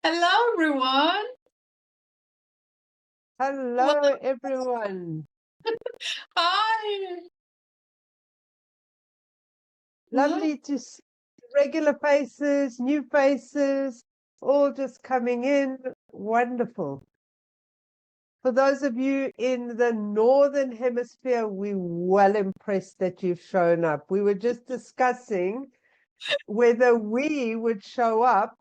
Hello, everyone. Hello, everyone. Hi. Lovely to see regular faces, new faces, all just coming in. Wonderful. For those of you in the Northern Hemisphere, we're well impressed that you've shown up. We were just discussing whether we would show up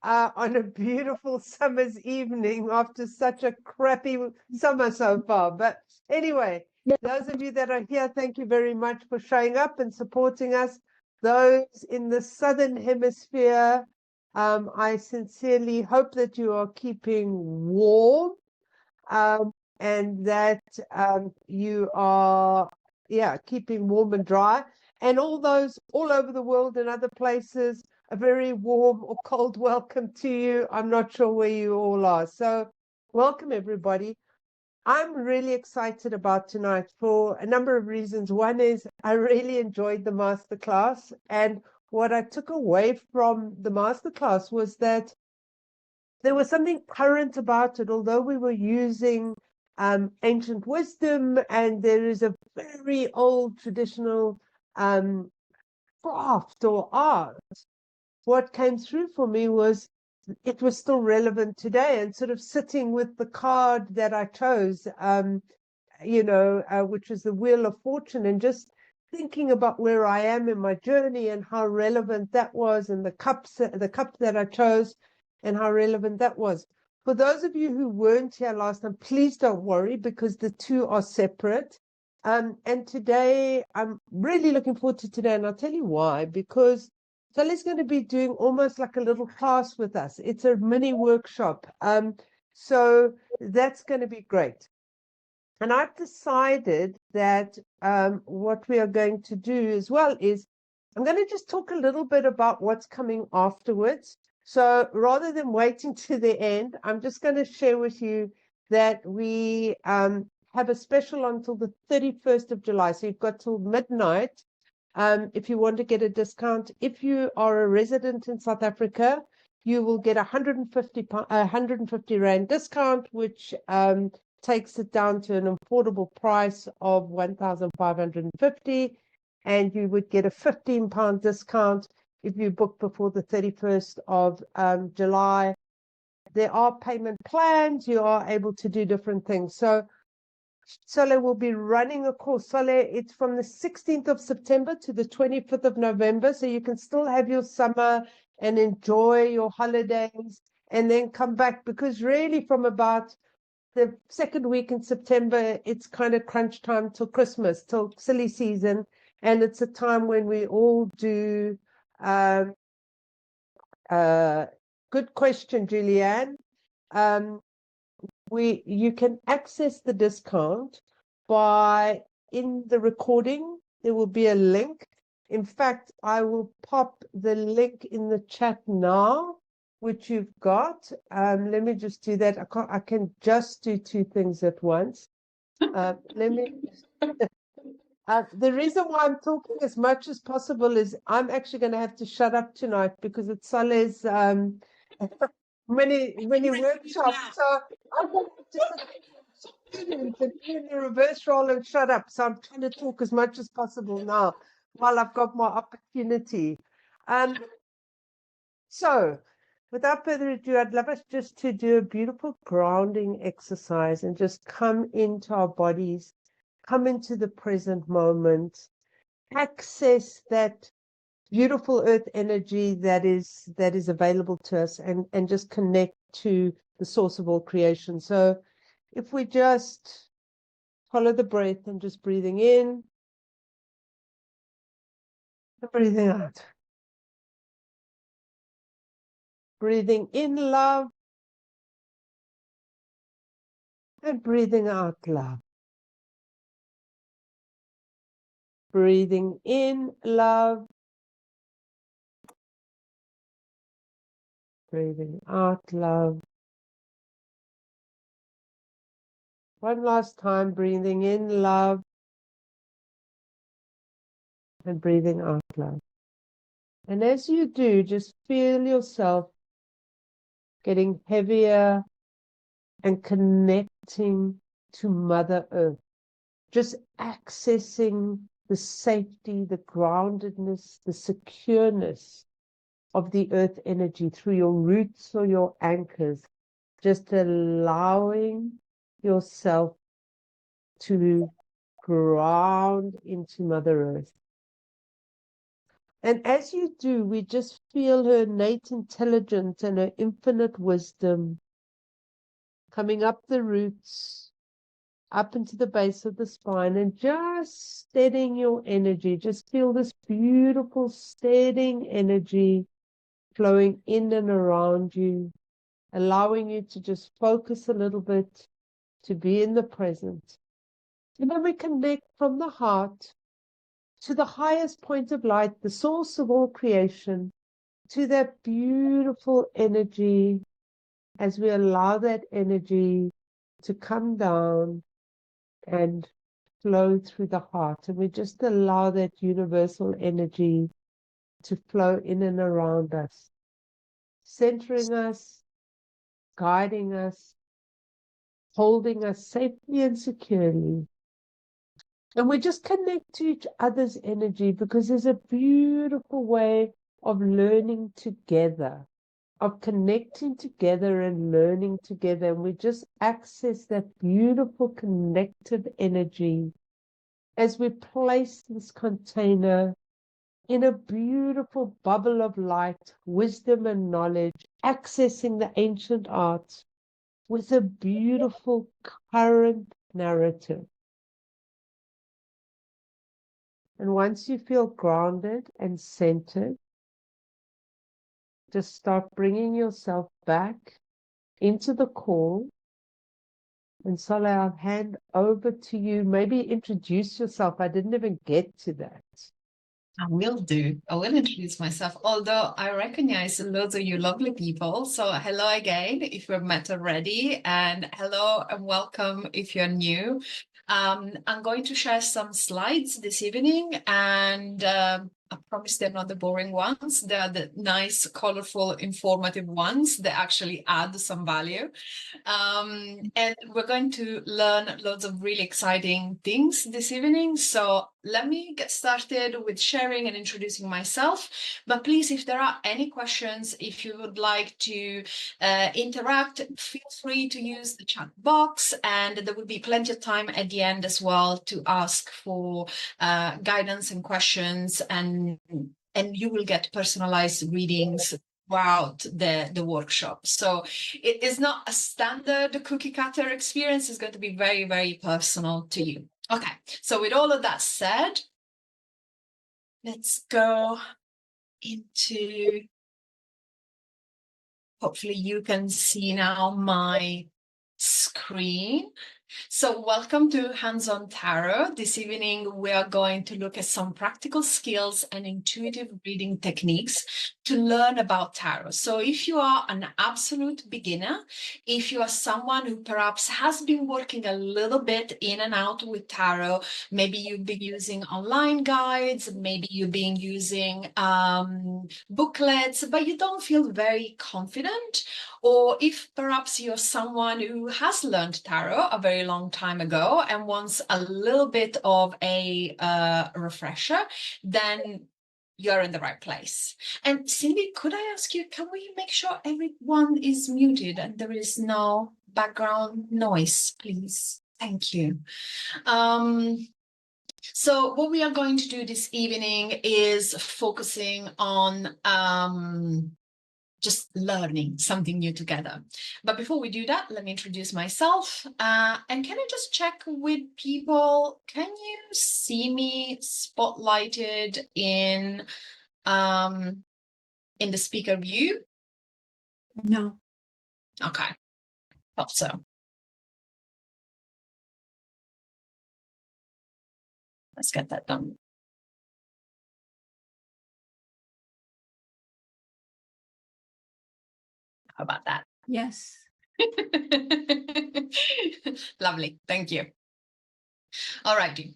on a beautiful summer's evening after such a crappy summer so far. But anyway, those of you that are here, thank you very much for showing up and supporting us. Those in the Southern Hemisphere, I sincerely hope that you are keeping warm and that you are, keeping warm and dry. And all those all over the world and other places, a very warm or cold welcome to you. I'm not sure where you all are. So welcome, everybody. I'm really excited about tonight for a number of reasons. One is I really enjoyed the masterclass. And what I took away from the masterclass was that there was something current about it, although we were using ancient wisdom, and there is a very old traditional craft or art. What came through for me was it was still relevant today, and sort of sitting with the card that I chose, which is the Wheel of Fortune, and just thinking about where I am in my journey and how relevant that was, and the cup that I chose and how relevant that was. For those of you who weren't here last time, please don't worry, because the two are separate. And today, I'm really looking forward to today, and I'll tell you why. Because Sully's going to be doing almost like a little class with us. It's a mini workshop. So that's going to be great. And I've decided that what we are going to do as well is I'm going to just talk a little bit about what's coming afterwards. So rather than waiting to the end, I'm just going to share with you that we have a special until the 31st of July. So you've got till midnight if you want to get a discount. If you are a resident in South Africa, you will get 150 Rand discount, which takes it down to an affordable price of 1,550, and you would get a £15 discount if you book before the 31st of July. There are payment plans. You are able to do different things. So Sole will be running a course. Sole, it's from the 16th of September to the 25th of November. So you can still have your summer and enjoy your holidays and then come back, because really from about the second week in September, it's kind of crunch time till Christmas, till silly season. And it's a time when we all do. Good question, Julianne. You can access the discount by, in the recording, there will be a link. In fact, I will pop the link in the chat now, which you've got. Let me just do that. I can just do two things at once. The reason why I'm talking as much as possible is I'm actually going to have to shut up tonight because it's Saleh's many workshops. So I'm going to sit and do the reverse role and shut up. So I'm trying to talk as much as possible now while I've got my opportunity. So without further ado, I'd love us just to do a beautiful grounding exercise and just come into our bodies, come into the present moment, access that beautiful earth energy that is available to us, and just connect to the source of all creation. So if we just follow the breath and just breathing in and breathing out. Breathing in love and breathing out love. Breathing in love. Breathing out love. One last time, breathing in love and breathing out love. And as you do, just feel yourself getting heavier, and connecting to Mother Earth. Just accessing the safety, the groundedness, the secureness of the earth energy through your roots or your anchors. Just allowing yourself to ground into Mother Earth. And as you do, we just feel her innate intelligence and her infinite wisdom coming up the roots, up into the base of the spine, and just steadying your energy. Just feel this beautiful, steadying energy flowing in and around you, allowing you to just focus a little bit, to be in the present. And then we connect from the heart to the highest point of light, the source of all creation, to that beautiful energy, as we allow that energy to come down and flow through the heart. And we just allow that universal energy to flow in and around us, centering us, guiding us, holding us safely and securely. And we just connect to each other's energy, because there's a beautiful way of learning together, of connecting together and learning together. And we just access that beautiful connective energy as we place this container in a beautiful bubble of light, wisdom and knowledge, accessing the ancient arts with a beautiful current narrative. And once you feel grounded and centered, just start bringing yourself back into the call. And Soleil, I'll hand over to you. Maybe introduce yourself. I didn't even get to that. I will do. I will introduce myself, although I recognize loads of you lovely people. So hello again, if we've met already, and hello and welcome if you're new. I'm going to share some slides this evening, and I promise they're not the boring ones. They're the nice, colorful, informative ones that actually add some value. And we're going to learn loads of really exciting things this evening. So let me get started with sharing and introducing myself. But please, if there are any questions, if you would like to interact, feel free to use the chat box, and there will be plenty of time at the end as well to ask for guidance and questions, and you will get personalized readings throughout the workshop. So it is not a standard cookie cutter experience. It's going to be very, very personal to you. Okay, so with all of that said, let's go into, hopefully you can see now my screen. So welcome to Hands-on Tarot. This evening, we are going to look at some practical skills and intuitive reading techniques to learn about tarot. So if you are an absolute beginner, if you are someone who perhaps has been working a little bit in and out with tarot, maybe you've been using online guides, maybe you've been using booklets, but you don't feel very confident, or if perhaps you're someone who has learned tarot a very long time ago and wants a little bit of a refresher, then you're in the right place. And Cindy, could I ask you, can we make sure everyone is muted and there is no background noise, please? Thank you. So what we are going to do this evening is focusing on just learning something new together. But before we do that, let me introduce myself. And can I just check with people, can you see me spotlighted in the speaker view? No. Okay, thought so. Let's get that done. How about that? Yes. Lovely, thank you. All righty.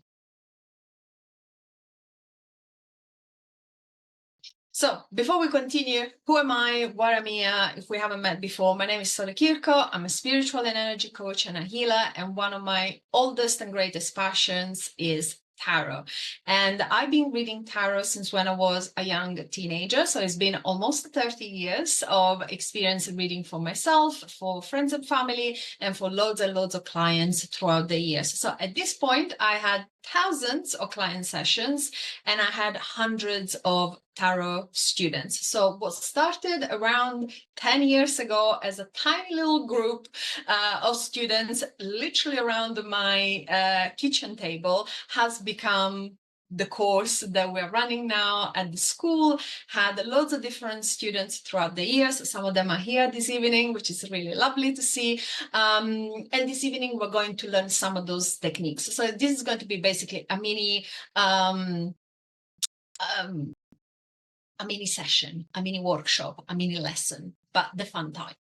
So before we continue, who am I? What am I? If we haven't met before, my name is Sole Kirko. I'm a spiritual and energy coach and a healer. And one of my oldest and greatest passions is tarot. And I've been reading tarot since when I was a young teenager. So it's been almost 30 years of experience in reading for myself, for friends and family, and for loads and loads of clients throughout the years. So at this point, I had thousands of client sessions and I had hundreds of tarot students. So what started around 10 years ago as a tiny little group of students literally around my kitchen table has become the course that we're running now at the school. Had loads of different students throughout the years. Some of them are here this evening, which is really lovely to see. And this evening, we're going to learn some of those techniques. So this is going to be basically a mini session, a mini workshop, a mini lesson, but the fun type.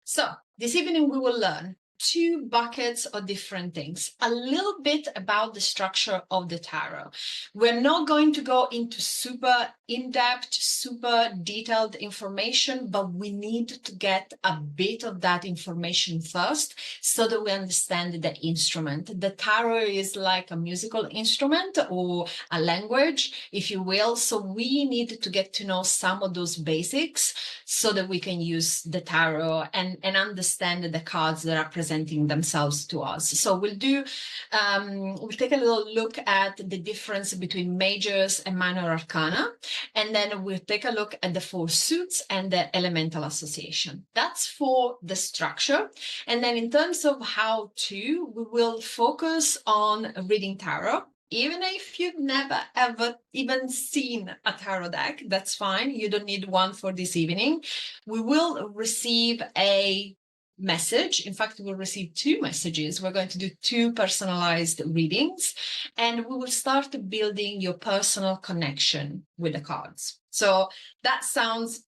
So this evening, we will learn 2 buckets of different things, a little bit about the structure of the tarot. We're not going to go into super in-depth, super detailed information, but we need to get a bit of that information first so that we understand the instrument. The tarot is like a musical instrument or a language, if you will. So we need to get to know some of those basics so that we can use the tarot and understand the cards that are presenting themselves to us. So we'll take a little look at the difference between majors and minor arcana, and then we'll take a look at the 4 suits and the elemental association. That's for the structure. And then in terms of how to, we will focus on reading tarot. Even if you've never ever even seen a tarot deck, that's fine. You don't need one for this evening. We will receive a message. In fact, we'll receive 2 messages. We're going to do 2 personalized readings, and we will start building your personal connection with the cards. So that sounds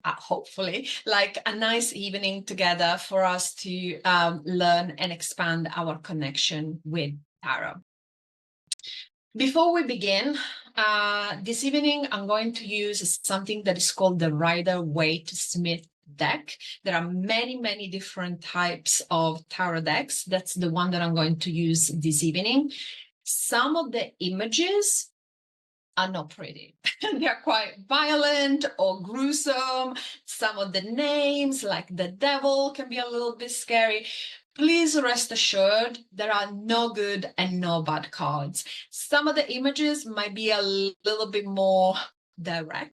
hopefully like a nice evening together for us to learn and expand our connection with tarot. Before we begin, this evening, I'm going to use something that is called the Rider-Waite-Smith deck. There are many, many different types of tarot decks. That's the one that I'm going to use this evening. Some of the images are not pretty. They're quite violent or gruesome. Some of the names, like the devil, can be a little bit scary. Please rest assured, there are no good and no bad cards. Some of the images might be a little bit more direct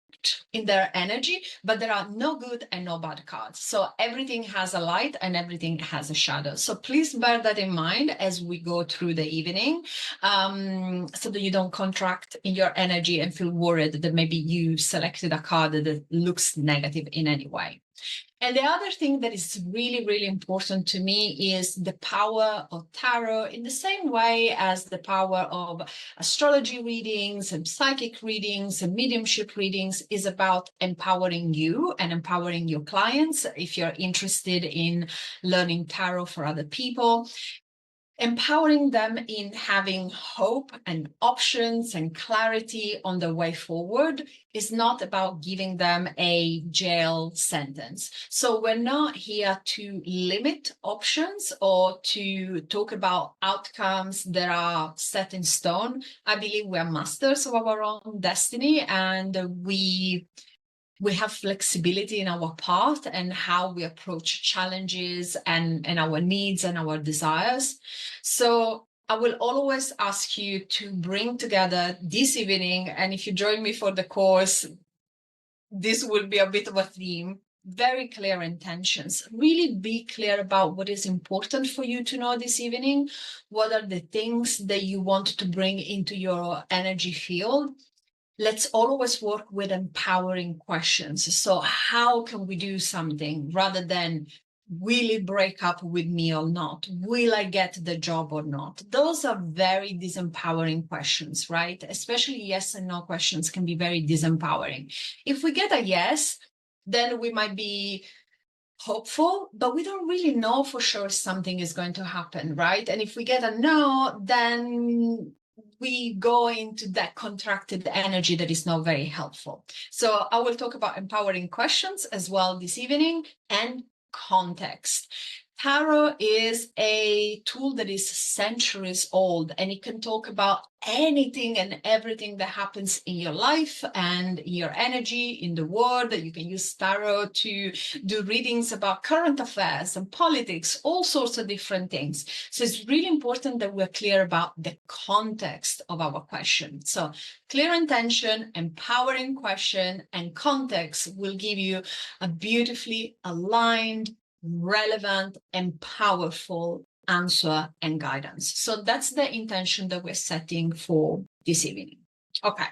in their energy, but there are no good and no bad cards. So everything has a light and everything has a shadow. So please bear that in mind as we go through the evening, so that you don't contract in your energy and feel worried that maybe you selected a card that looks negative in any way. And the other thing that is really, really important to me is the power of tarot in the same way as the power of astrology readings and psychic readings and mediumship readings is about empowering you and empowering your clients if you're interested in learning tarot for other people. Empowering them in having hope and options and clarity on the way forward is not about giving them a jail sentence. So we're not here to limit options or to talk about outcomes that are set in stone. I believe we're masters of our own destiny, and we have flexibility in our path and how we approach challenges and our needs and our desires. So I will always ask you to bring together this evening, and if you join me for the course, this will be a bit of a theme, very clear intentions. Really be clear about what is important for you to know this evening. What are the things that you want to bring into your energy field? Let's always work with empowering questions. So how can we do something rather than will it break up with me or not? Will I get the job or not? Those are very disempowering questions, right? Especially yes and no questions can be very disempowering. If we get a yes, then we might be hopeful, but we don't really know for sure something is going to happen, right? And if we get a no, then we go into that contracted energy that is not very helpful. So I will talk about empowering questions as well this evening, and context. Tarot is a tool that is centuries old, and it can talk about anything and everything that happens in your life and your energy in the world. You can use tarot to do readings about current affairs and politics, all sorts of different things. So it's really important that we're clear about the context of our question. So clear intention, empowering question, and context will give you a beautifully aligned, relevant, and powerful answer and guidance. So that's the intention that we're setting for this evening. Okay.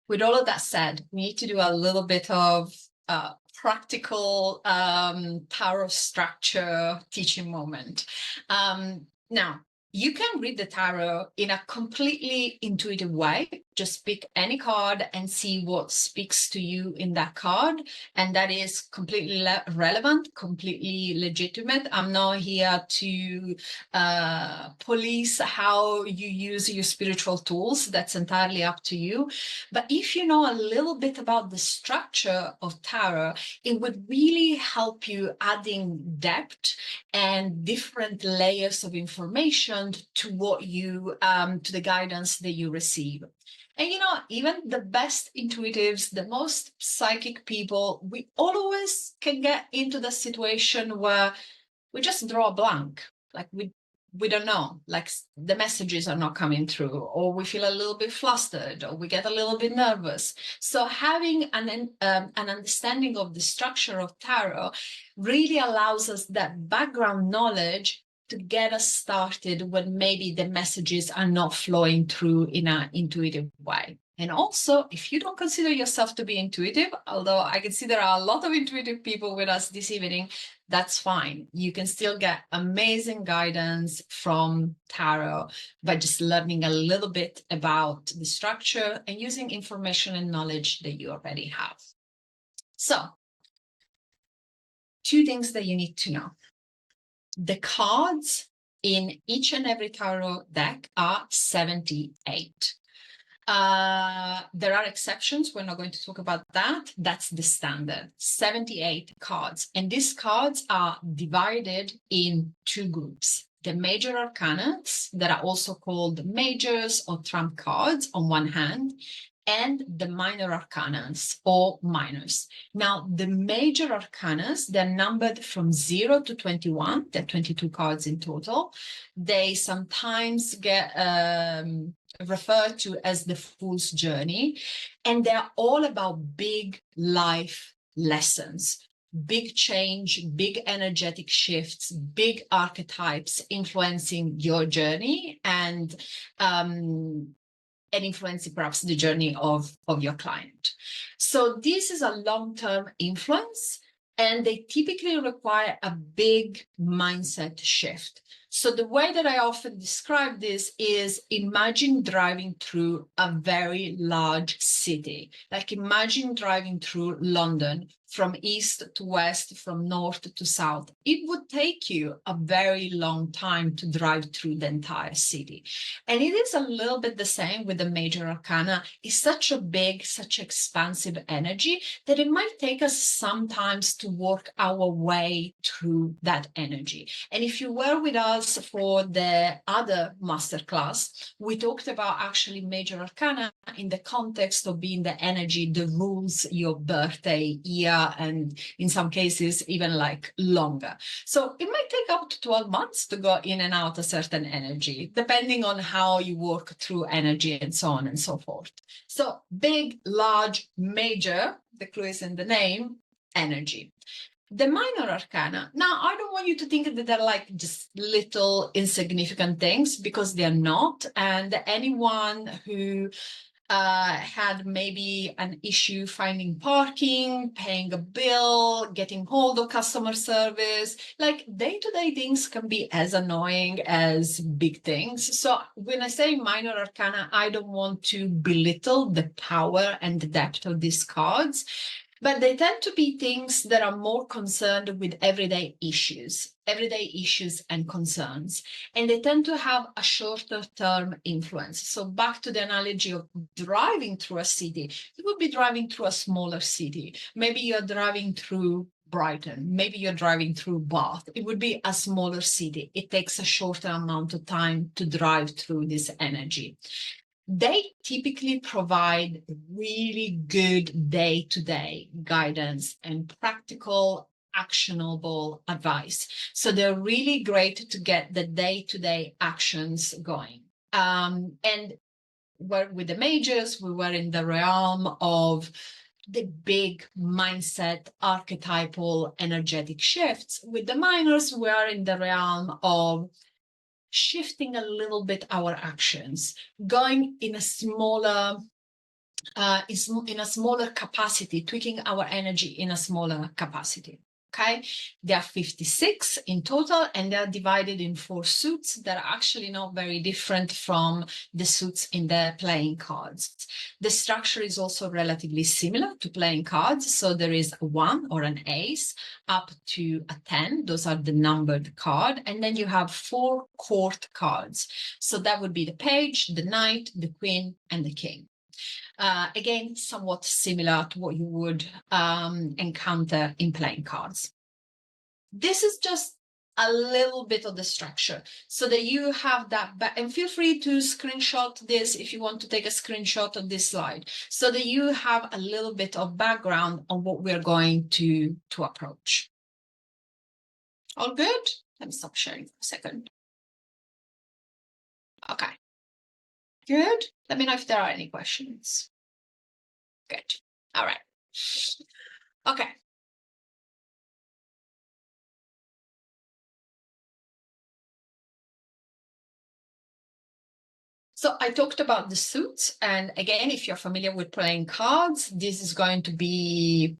With all of that said, we need to do a little bit of practical tarot structure teaching moment. Now, you can read the tarot in a completely intuitive way. Just pick any card and see what speaks to you in that card. And that is completely relevant, completely legitimate. I'm not here to police how you use your spiritual tools. That's entirely up to you. But if you know a little bit about the structure of tarot, it would really help you adding depth and different layers of information to what you to the guidance that you receive. And even the best intuitives, the most psychic people, we always can get into the situation where we just draw a blank, like we don't know, like the messages are not coming through, or we feel a little bit flustered, or we get a little bit nervous. So having an understanding of the structure of tarot really allows us that background knowledge to get us started when maybe the messages are not flowing through in an intuitive way. And also, if you don't consider yourself to be intuitive, although I can see there are a lot of intuitive people with us this evening, that's fine. You can still get amazing guidance from tarot by just learning a little bit about the structure and using information and knowledge that you already have. So, two things that you need to know. The cards in each and every tarot deck are 78. There are exceptions. We're not going to talk about that. That's the standard, 78 cards. And these cards are divided in two groups. The major arcanas, that are also called majors or trump cards on one hand, and the minor arcanas or minors. Now, the major arcanas, they're numbered from 0 to 21. There are 22 cards in total. They sometimes get referred to as the Fool's Journey, and they're all about big life lessons, big change, big energetic shifts, big archetypes influencing your journey and influencing perhaps the journey of your client. So this is a long-term influence, and they typically require a big mindset shift. So the way that I often describe this is, imagine driving through a very large city. Like imagine driving through London from east to west, from north to south. It would take you a very long time to drive through the entire city. And it is a little bit the same with the major arcana. It's such a big, such expansive energy that it might take us sometimes to work our way through that energy. And if you were with us for the other masterclass, we talked about actually major arcana in the context of being the energy that rules your birthday year, and in some cases even like longer. So it might take up to 12 months to go in and out a certain energy, depending on how you work through energy and so on and so forth. So big, large, major, the clue is in the name, energy. The minor arcana, now I don't want you to think that they're like just little insignificant things, because they're not. And anyone who had maybe an issue finding parking, paying a bill, getting hold of customer service, like day-to-day things can be as annoying as big things. So when I say minor arcana, I don't want to belittle the power and the depth of these cards. But they tend to be things that are more concerned with everyday issues and concerns. And they tend to have a shorter term influence. So back to the analogy of driving through a city, you would be driving through a smaller city. Maybe you're driving through Brighton, maybe you're driving through Bath. It would be a smaller city. It takes a shorter amount of time to drive through this energy. They typically provide really good day-to-day guidance and practical, actionable advice. So they're really great to get the day-to-day actions going. And with the majors, we were in the realm of the big mindset, archetypal, energetic shifts. With the minors, we are in the realm of shifting a little bit our actions, going in a smaller capacity, tweaking our energy in a smaller capacity. Okay, there are 56 in total, and they're divided in 4 suits that are actually not very different from the suits in the playing cards. The structure is also relatively similar to playing cards. So there is a 1 or an ace up to a 10. Those are the numbered card. And then you have 4 court cards. So that would be the page, the knight, the queen, and the king. Again, somewhat similar to what you would encounter in playing cards. This is just a little bit of the structure so that you have that, and feel free to screenshot this if you want to take a screenshot of this slide so that you have a little bit of background on what we're going to approach. All good? Let me stop sharing for a second. Okay. Good. Let me know if there are any questions. Good. All right. Okay. So I talked about the suits. And again, if you're familiar with playing cards, this is going to be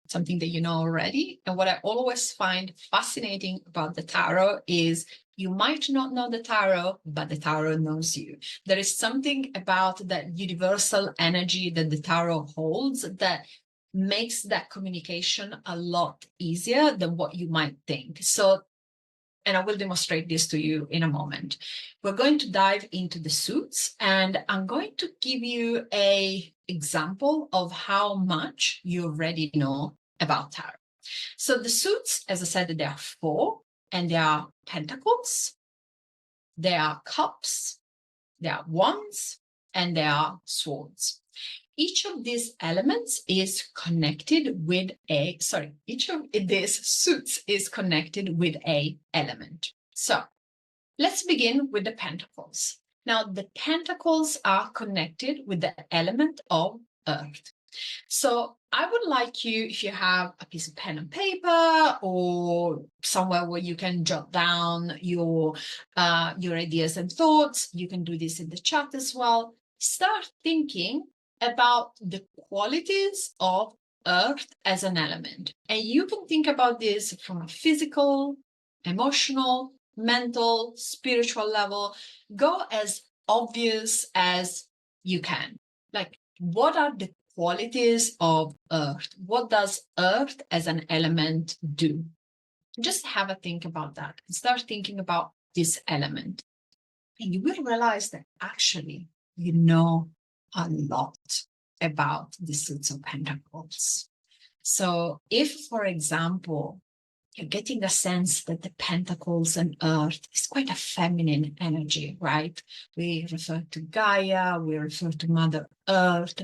something that you know already. And what I always find fascinating about the tarot is you might not know the tarot, but the tarot knows you. There is something about that universal energy that the tarot holds that makes that communication a lot easier than what you might think. So, and I will demonstrate this to you in a moment. We're going to dive into the suits, and I'm going to give you an example of how much you already know about tarot. So the suits, as I said, there are 4, and they are pentacles, there are cups, there are wands, and there are swords. Each of these elements is connected with each of these suits is connected with a element. So let's begin with the pentacles. Now, the pentacles are connected with the element of earth. So I would like you, if you have a piece of pen and paper or somewhere where you can jot down your ideas and thoughts, you can do this in the chat as well. Start thinking about the qualities of earth as an element. And you can think about this from a physical, emotional, mental, spiritual level. Go as obvious as you can. Like, what are the qualities of earth? What does earth as an element do? Just have a think about that and start thinking about this element. And you will realize that actually you know a lot about the suits of pentacles. So if, for example, you're getting a sense that the pentacles and earth is quite a feminine energy, right? We refer to Gaia, we refer to Mother Earth,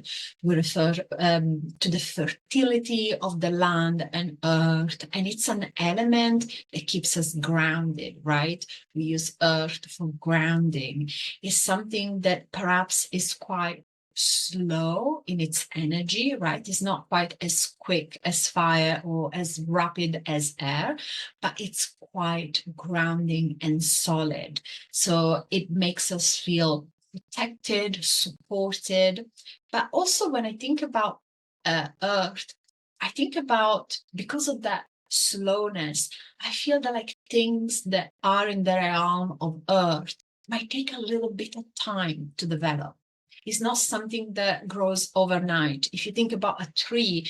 we refer to the fertility of the land and earth, and it's an element that keeps us grounded, right? We use earth for grounding. It's something that perhaps is quite slow in its energy, right? It's not quite as quick as fire or as rapid as air, but it's quite grounding and solid. So it makes us feel protected, supported. But also when I think about earth, I think about, because of that slowness, I feel that like things that are in the realm of earth might take a little bit of time to develop. It's not something that grows overnight. If you think about a tree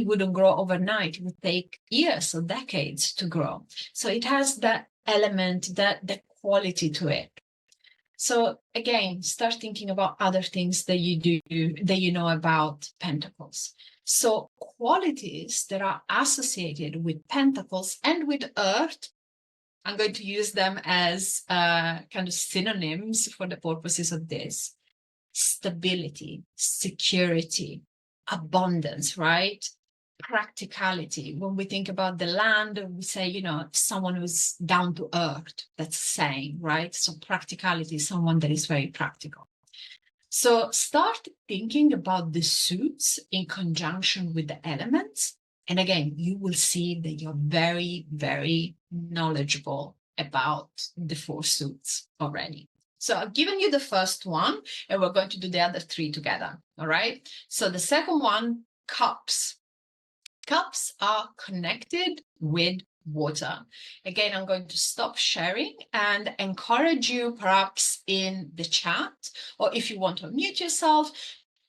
wouldn't grow overnight. It would take years or decades to grow. So it has that element, that quality to it. So again, start thinking about other things that you do, that you know about pentacles. So qualities that are associated with pentacles and with earth, I'm going to use them as kind of synonyms for the purposes of this. Stability, security, abundance, right? Practicality. When we think about the land, we say, you know, someone who's down to earth, that's saying, right? So practicality is someone that is very practical. So start thinking about the suits in conjunction with the elements. And again, you will see that you're very, very knowledgeable about the 4 suits already. So I've given you the first one, and we're going to do the other 3 together. All right. So the second one, cups. Cups are connected with water. Again, I'm going to stop sharing and encourage you, perhaps in the chat, or if you want to unmute yourself,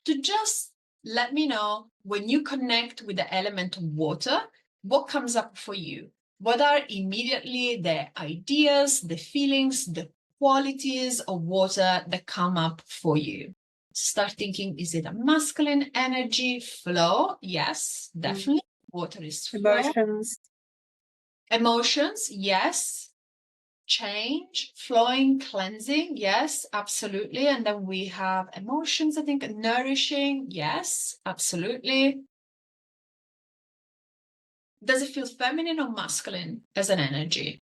to just let me know when you connect with the element of water, what comes up for you? What are immediately the ideas, the feelings, the qualities of water that come up for you? Start thinking, is it a masculine energy flow? Yes, definitely. Water is flow. Emotions. Emotions, yes. Change, flowing, cleansing, yes, absolutely. And then we have emotions, I think, nourishing, yes, absolutely. Does it feel feminine or masculine as an energy?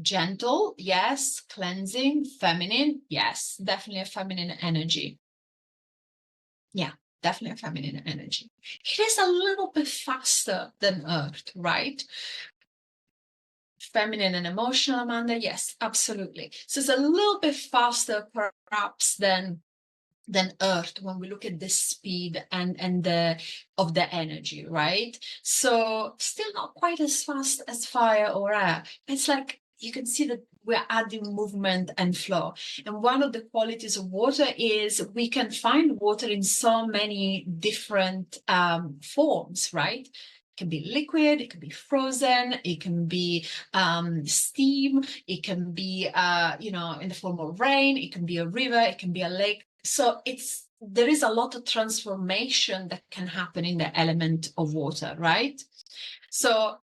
Gentle, yes. Cleansing, feminine, yes. Definitely a feminine energy. Yeah, definitely a feminine energy. It is a little bit faster than Earth, right? Feminine and emotional, Amanda, yes, absolutely. So it's a little bit faster, perhaps, than Earth when we look at the speed and the of the energy, right? So still not quite as fast as fire or air. It's like you can see that we're adding movement and flow. And one of the qualities of water is we can find water in so many different forms, right? It can be liquid, it can be frozen, it can be steam, it can be in the form of rain, it can be a river, it can be a lake. So there is a lot of transformation that can happen in the element of water, right? So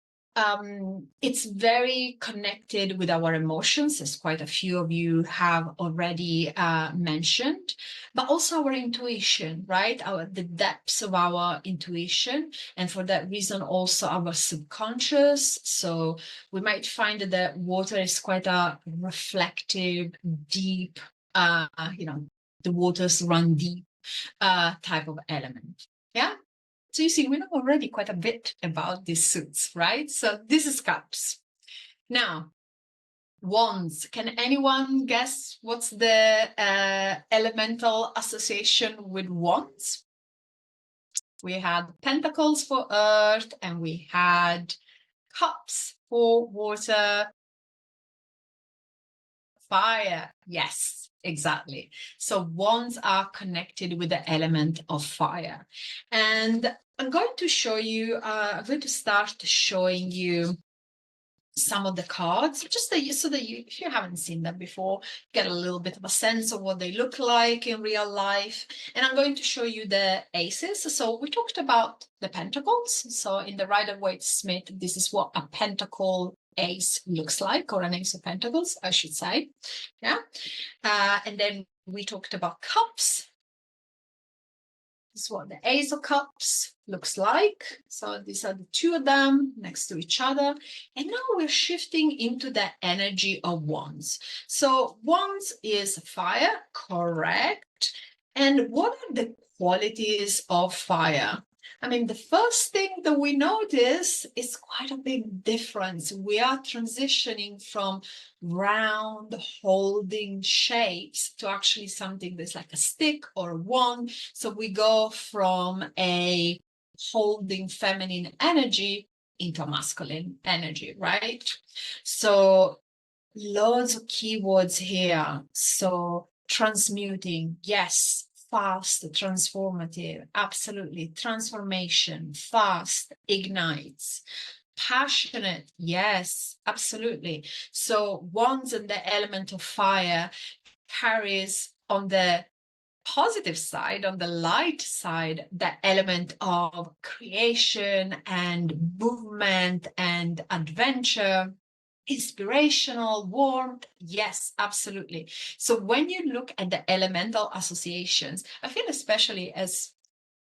it's very connected with our emotions, as quite a few of you have already mentioned, but also our intuition, right? The depths of our intuition, and for that reason also our subconscious. So we might find that water is quite a reflective, deep, the waters run deep type of element. Yeah. So you see, we know already quite a bit about these suits, right? So this is cups. Now, wands. Can anyone guess what's the elemental association with wands? We had pentacles for earth, and we had cups for water. Fire, yes, exactly. So wands are connected with the element of fire. And I'm going to show you, I'm going to start showing you some of the cards, just so that you, if you haven't seen them before, get a little bit of a sense of what they look like in real life. And I'm going to show you the aces. So we talked about the pentacles. So in the Rider-Waite-Smith, this is what a pentacle ace looks like, or an ace of pentacles, I should say. Yeah. And then we talked about cups. This is what the ace of cups looks like. So these are the 2 of them next to each other. And now we're shifting into the energy of wands. So wands is fire, correct. And what are the qualities of fire? I mean, the first thing that we notice is quite a big difference. We are transitioning from round holding shapes to actually something that's like a stick or a wand. So we go from a holding feminine energy into a masculine energy, right? So Loads of keywords here. So transmuting, yes. Fast, transformative, absolutely. Transformation, fast, ignites. Passionate, yes, absolutely. So wands and the element of fire carries on the positive side, on the light side, the element of creation and movement and adventure, inspirational, warmth. Yes, absolutely. So when you look at the elemental associations, I feel especially as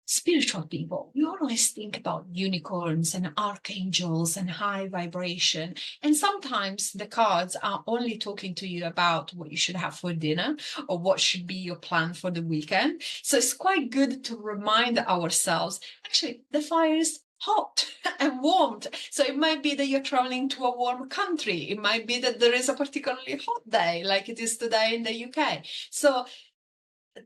spiritual people, we always think about unicorns and archangels and high vibration. And sometimes the cards are only talking to you about what you should have for dinner or what should be your plan for the weekend. So it's quite good to remind ourselves, actually, the fire is hot and warmed. So it might be that you're traveling to a warm country. It might be that there is a particularly hot day, like it is today in the UK. So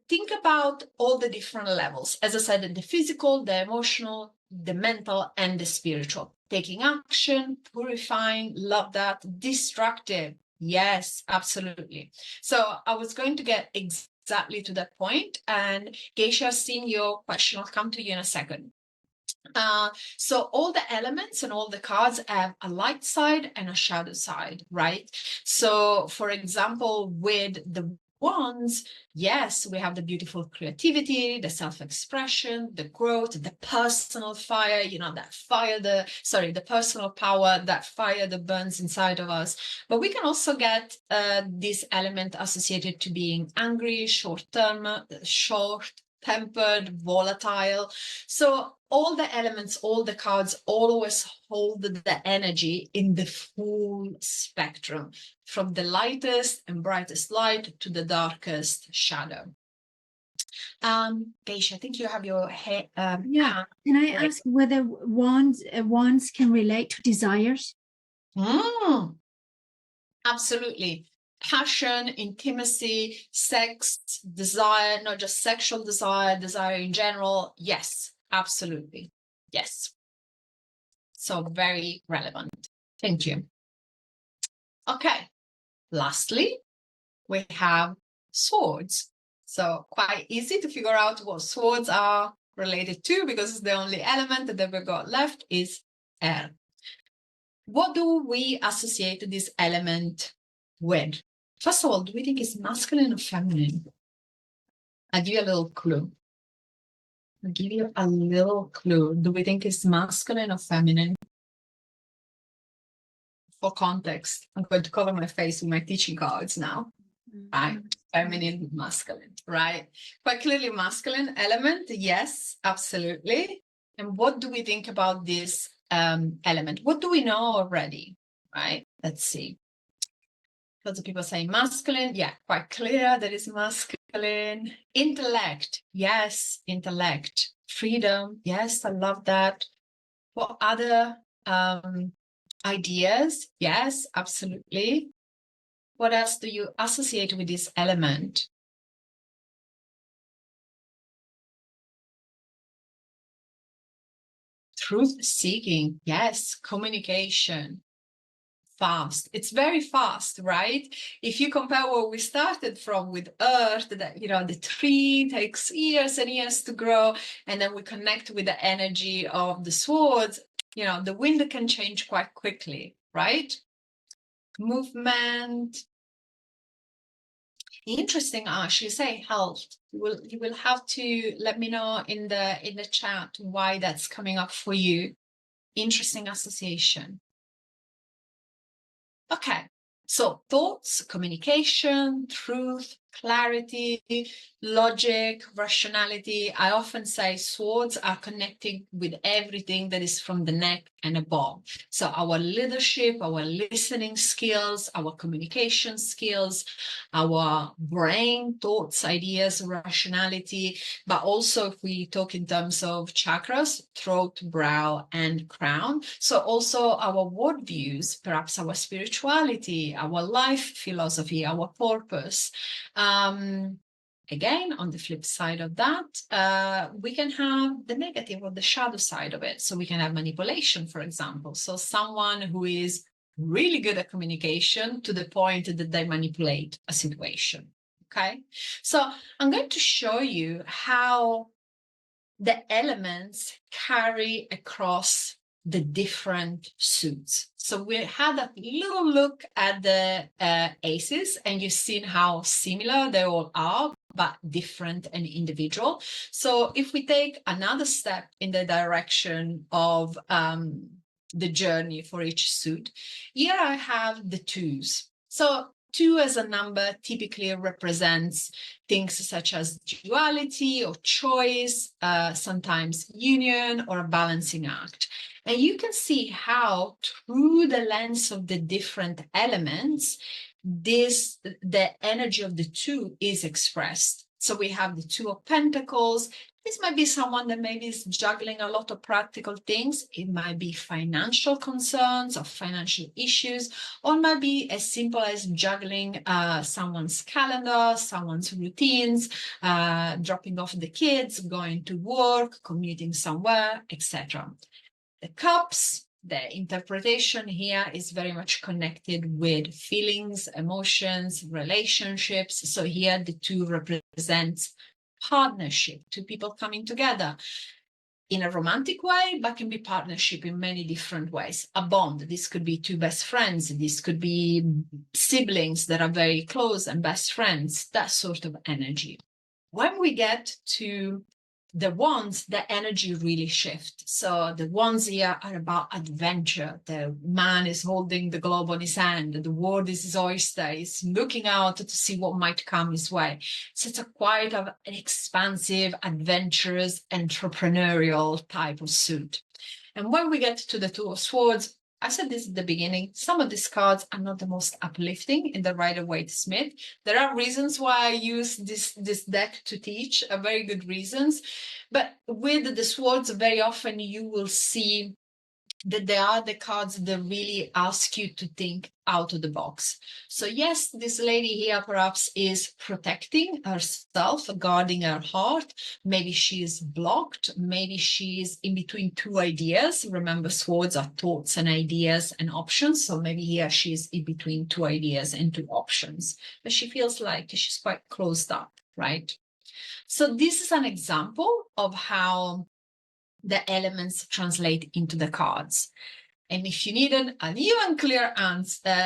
think about all the different levels. As I said, the physical, the emotional, the mental, and the spiritual. Taking action, purifying, love that. Destructive, yes, absolutely. So I was going to get exactly to that point, and Geisha, seeing your question, I'll come to you in a second. So all the elements and all the cards have a light side and a shadow side, right? So for example, with the wands, yes, we have the beautiful creativity, the self-expression, the growth, the personal fire, that fire, the personal power, that fire that burns inside of us. But we can also get this element associated to being angry, short-term, short-tempered, volatile. So all the elements, all the cards always hold the energy in the full spectrum, from the lightest and brightest light to the darkest shadow. Geisha, I think you have your head. Yeah. Can I ask whether wands can relate to desires? Absolutely. Passion, intimacy, sex, desire, not just sexual desire, desire in general. Yes, absolutely. Yes. So very relevant. Thank you. Okay. Lastly, we have swords. So quite easy to figure out what swords are related to, because the only element that we've got left is air. What do we associate this element with? First of all, do we think it's masculine or feminine? I'll give you a little clue. Do we think it's masculine or feminine? For context, I'm going to cover my face with my teaching cards now. Right? Feminine, masculine, right? Quite clearly masculine element, yes, absolutely. And what do we think about this element? What do we know already, right? Let's see. Lots of people say masculine. Yeah, quite clear that it's masculine. Intellect, yes, intellect. Freedom, yes, I love that. What other ideas? Yes, absolutely. What else do you associate with this element? Truth seeking, yes. Communication, fast. It's very fast, right? If you compare what we started from with Earth, that the tree takes years and years to grow, and then we connect with the energy of the swords, the wind can change quite quickly, right? Movement. Interesting, Ash. You say health. You will have to let me know in the chat why that's coming up for you. Interesting association. Okay, so thoughts, communication, truth, clarity, logic, rationality. I often say swords are connecting with everything that is from the neck and above. So our leadership, our listening skills, our communication skills, our brain, thoughts, ideas, rationality, but also if we talk in terms of chakras, throat, brow, and crown. So also our worldviews, perhaps our spirituality, our life philosophy, our purpose. Again, on the flip side of that, we can have the negative or the shadow side of it. So we can have manipulation, for example. So someone who is really good at communication to the point that they manipulate a situation. Okay, so I'm going to show you how the elements carry across the different suits. So we had a little look at the aces, and you've seen how similar they all are, but different and individual. So if we take another step in the direction of the journey for each suit, here I have the twos. So 2 as a number typically represents things such as duality or choice, sometimes union or a balancing act. And you can see how through the lens of the different elements, the energy of the 2 is expressed. So we have the 2 of Pentacles. This might be someone that maybe is juggling a lot of practical things. It might be financial concerns or financial issues, or it might be as simple as juggling someone's calendar, someone's routines, dropping off the kids, going to work, commuting somewhere, etc. The cups, the interpretation here is very much connected with feelings, emotions, relationships. So here the 2 represents partnership, 2 people coming together in a romantic way, but can be partnership in many different ways. A bond, this could be 2 best friends, this could be siblings that are very close and best friends, that sort of energy. When we get to the wands, the energy really shifts. So the wands here are about adventure. The man is holding the globe on his hand. The world is his oyster. He's looking out to see what might come his way. So it's a quite an expansive, adventurous, entrepreneurial type of suit. And when we get to the 2 of Swords, I said this at the beginning, some of these cards are not the most uplifting in the Rider-Waite-Smith. There are reasons why I use this deck to teach, very good reasons. But with the Swords, very often you will see that they are the cards that really ask you to think out of the box. So yes, this lady here perhaps is protecting herself, guarding her heart. Maybe she is blocked. Maybe she is in between 2 ideas. Remember, swords are thoughts and ideas and options. So maybe here she's in between 2 ideas and 2 options. But she feels like she's quite closed up, right? So this is an example of how the elements translate into the cards. And if you need an even clear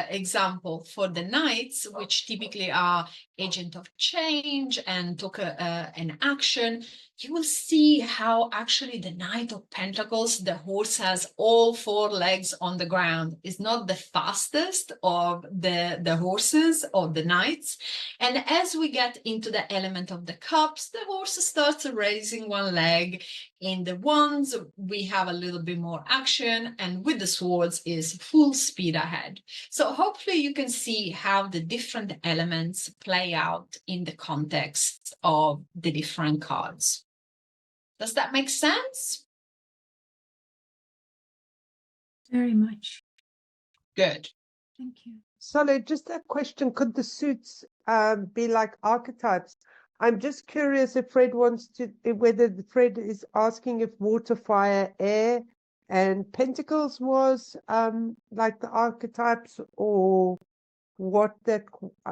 example for the knights, which typically are agent of change and took an action, you will see how actually the Knight of Pentacles, the horse has all 4 legs on the ground. It's not the fastest of the horses or the knights. And as we get into the element of the cups, the horse starts raising 1 leg. In the wands, we have a little bit more action, and with the swords is full speed ahead. So hopefully you can see how the different elements play out in the context of the different cards. Does that make sense? Very much. Good. Thank you. Solid, just a question. Could the suits be like archetypes? I'm just curious if Fred wants to, whether Fred is asking if water, fire, air, and pentacles was like the archetypes, or what that,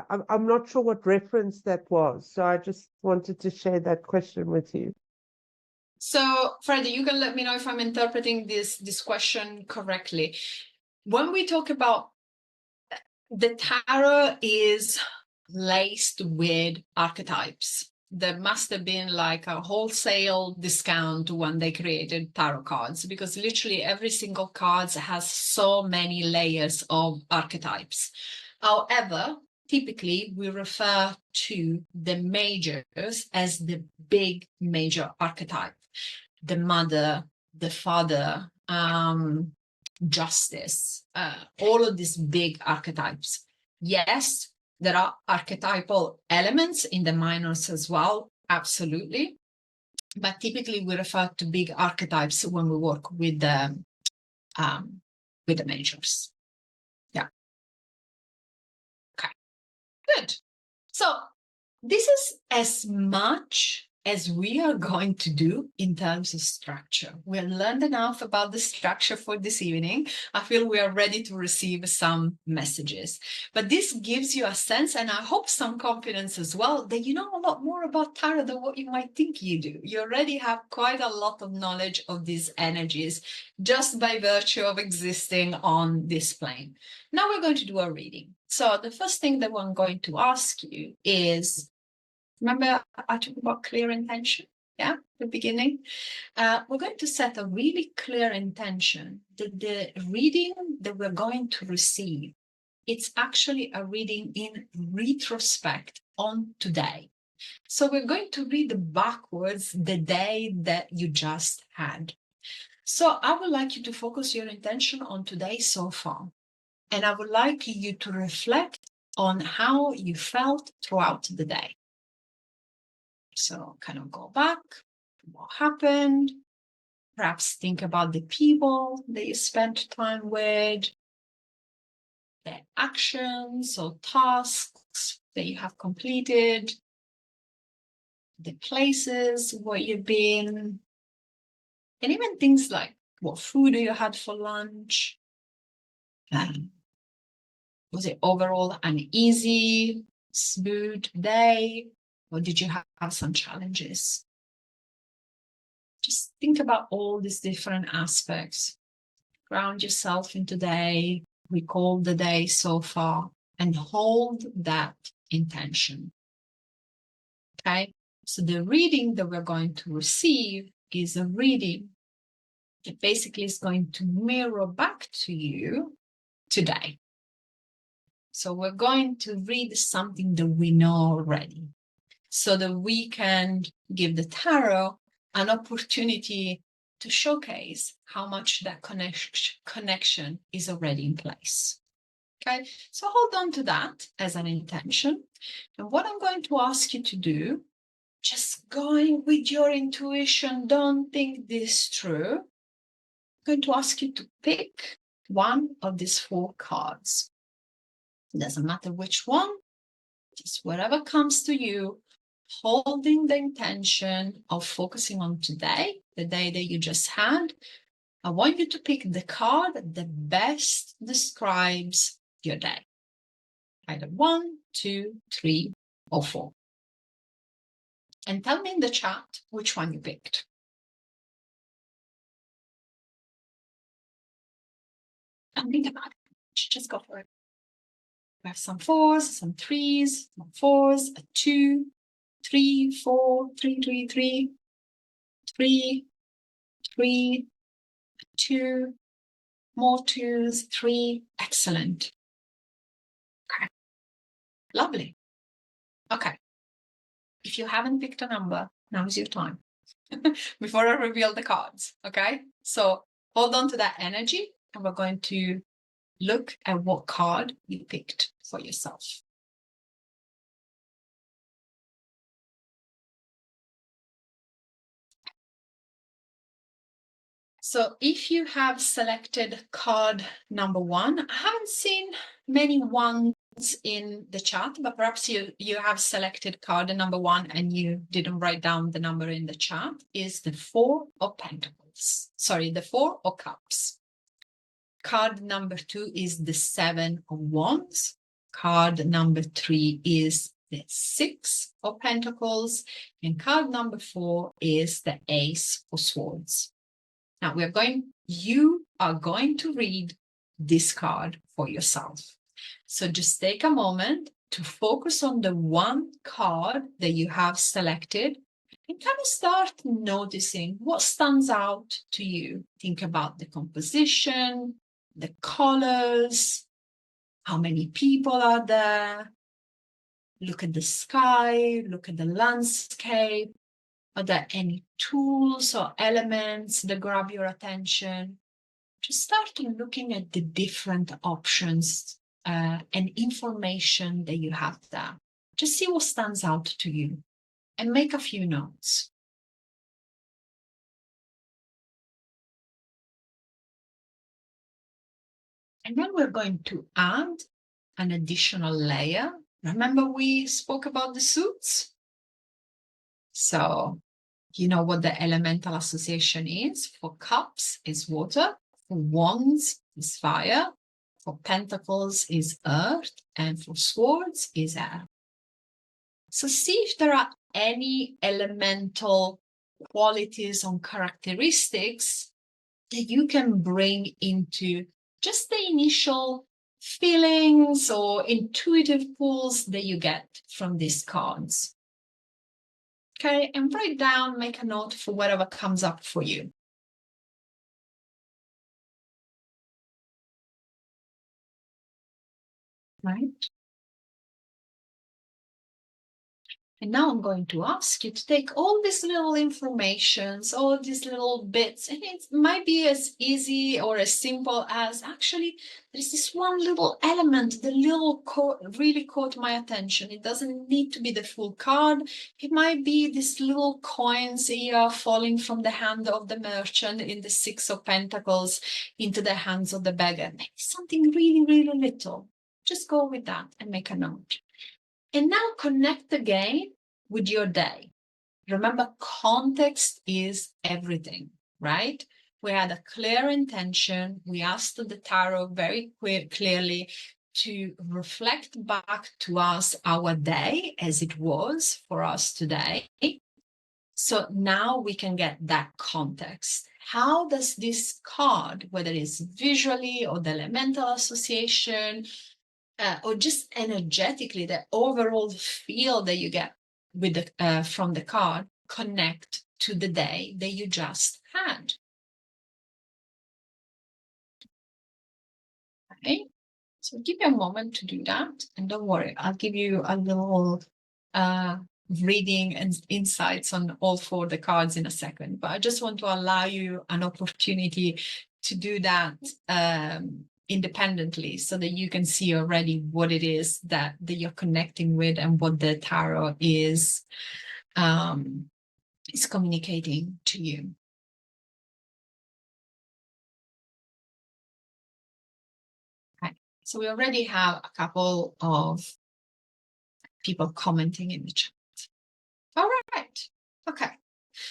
I'm not sure what reference that was. So I just wanted to share that question with you. So, Freddie, you can let me know if I'm interpreting this question correctly. When we talk about the tarot is laced with archetypes. There must have been like a wholesale discount when they created tarot cards, because literally every single card has so many layers of archetypes. However, typically we refer to the majors as the big major archetype: the mother, the father, justice, all of these big archetypes. Yes, there are archetypal elements in the minors as well, absolutely. But typically we refer to big archetypes when we work with the majors. Yeah. Okay, good. So this is as much as we are going to do in terms of structure. We have learned enough about the structure for this evening. I feel we are ready to receive some messages. But this gives you a sense, and I hope some confidence as well, that you know a lot more about tarot than what you might think you do. You already have quite a lot of knowledge of these energies just by virtue of existing on this plane. Now we're going to do a reading. So the first thing that I'm going to ask you is, remember, I talked about clear intention, yeah, the beginning. We're going to set a really clear intention that the reading that we're going to receive, it's actually a reading in retrospect on today. So we're going to read backwards the day that you just had. So I would like you to focus your intention on today so far. And I would like you to reflect on how you felt throughout the day. So kind of go back, what happened, perhaps think about the people that you spent time with, the actions or tasks that you have completed, the places where you've been, and even things like what food you had for lunch. Was it overall an easy, smooth day? Or did you have some challenges? Just think about all these different aspects. Ground yourself in today, recall the day so far, and hold that intention. Okay? So the reading that we're going to receive is a reading that basically is going to mirror back to you today. So we're going to read something that we know already, so that we can give the tarot an opportunity to showcase how much that connection is already in place. Okay, so hold on to that as an intention. And what I'm going to ask you to do, just going with your intuition, don't think this through. I'm going to ask you to pick one of these 4 cards. It doesn't matter which one, just whatever comes to you, holding the intention of focusing on today, the day that you just had. I want you to pick the card that best describes your day. Either 1, 2, 3, or 4. And tell me in the chat which one you picked. And think about it. Just go for it. We have some 4s, some 3s, some 4s, a 2, 3, 4, 3, 3, 3, 3, 3, 2, more 2s, 3. Excellent. Okay. Lovely. Okay. If you haven't picked a number, now is your time before I reveal the cards. Okay. So hold on to that energy, and we're going to look at what card you picked for yourself. So if you have selected card number 1, I haven't seen many ones in the chat, but perhaps you have selected card number 1 and you didn't write down the number in the chat, is the 4 of Pentacles. Sorry, the 4 of Cups. Card number 2 is the 7 of Wands. Card number 3 is the 6 of Pentacles. And card number 4 is the Ace of Swords. Now you are going to read this card for yourself. So just take a moment to focus on the one card that you have selected and kind of start noticing what stands out to you. Think about the composition, the colors, how many people are there. Look at the sky, look at the landscape. Are there any tools or elements that grab your attention? Just start looking at the different options and information that you have there. Just see what stands out to you and make a few notes. And then we're going to add an additional layer. Remember we spoke about the suits? So you know what the elemental association is. For cups is water, for wands is fire, for pentacles is earth, and for swords is air. So see if there are any elemental qualities or characteristics that you can bring into just the initial feelings or intuitive pulls that you get from these cards. Okay, and write down, make a note for whatever comes up for you. Right? And now I'm going to ask you to take all these little informations, all these little bits, and it might be as easy or as simple as actually there's this one little element, the little really caught my attention. It doesn't need to be the full card. It might be this little coins here falling from the hand of the merchant in the Six of Pentacles into the hands of the beggar. Maybe something really, really little. Just go with that and make a note. And now connect again with your day. Remember, context is everything, right? We had a clear intention. We asked the tarot very clearly to reflect back to us our day as it was for us today. So now we can get that context. How does this card, whether it's visually or the elemental association, or just energetically, the overall feel that you get with the from the card, connect to the day that you just had. Okay, so give you a moment to do that, and don't worry, I'll give you a little reading and insights on all four of the cards in a second, but I just want to allow you an opportunity to do that independently so that you can see already what it is that you're connecting with and what the tarot is communicating to you. Okay, so we already have a couple of people commenting in the chat. All right, okay.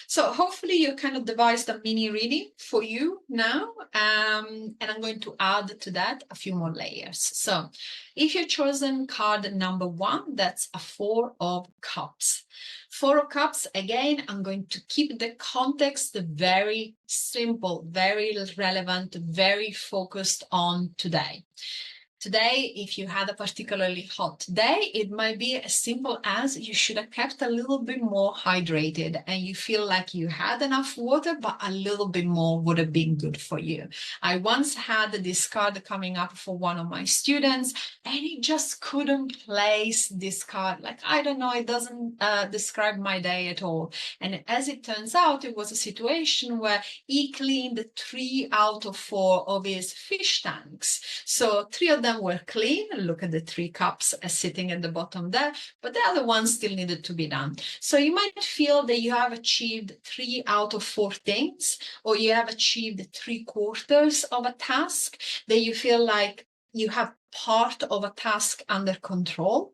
So hopefully you kind of devised a mini reading for you now, and I'm going to add to that a few more layers. So if you've chosen card number 1, that's a 4 of Cups. 4 of Cups, again, I'm going to keep the context very simple, very relevant, very focused on today. Today, if you had a particularly hot day, it might be as simple as you should have kept a little bit more hydrated and you feel like you had enough water, but a little bit more would have been good for you. I once had this card coming up for one of my students and he just couldn't place this card. Like, I don't know, it doesn't describe my day at all. And as it turns out, it was a situation where he cleaned 3 out of 4 of his fish tanks. So 3 of them were clean. Look at the 3 cups sitting at the bottom there, but the other ones still needed to be done. So you might feel that you have achieved 3 out of 4 things, or you have achieved 3/4 of a task, that you feel like you have part of a task under control.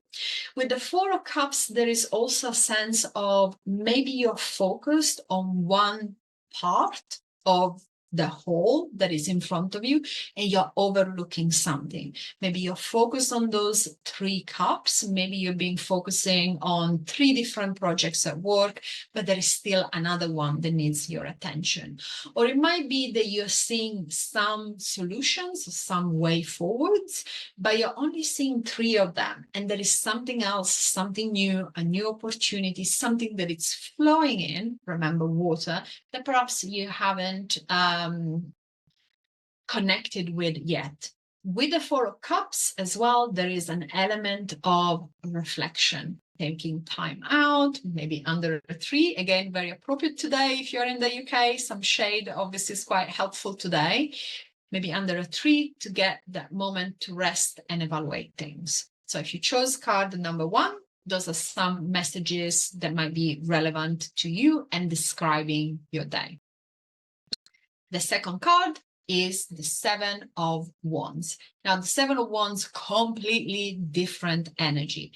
With the 4 of Cups, there is also a sense of maybe you're focused on one part of the whole that is in front of you and you're overlooking something. Maybe you're focused on those 3 cups. Maybe you're focusing on 3 different projects at work, but there is still another one that needs your attention. Or it might be that you're seeing some solutions, some way forwards, but you're only seeing 3 of them. And there is something else, something new, a new opportunity, something that it's flowing in, remember water, that perhaps you haven't connected with yet. With the 4 of Cups as well, there is an element of reflection, taking time out, maybe under a tree. Again, very appropriate today. If you're in the UK, some shade obviously is quite helpful today. Maybe under a tree to get that moment to rest and evaluate things. So if you chose card number 1, those are some messages that might be relevant to you and describing your day. The second card is the 7 of Wands. Now, the 7 of Wands, completely different energy.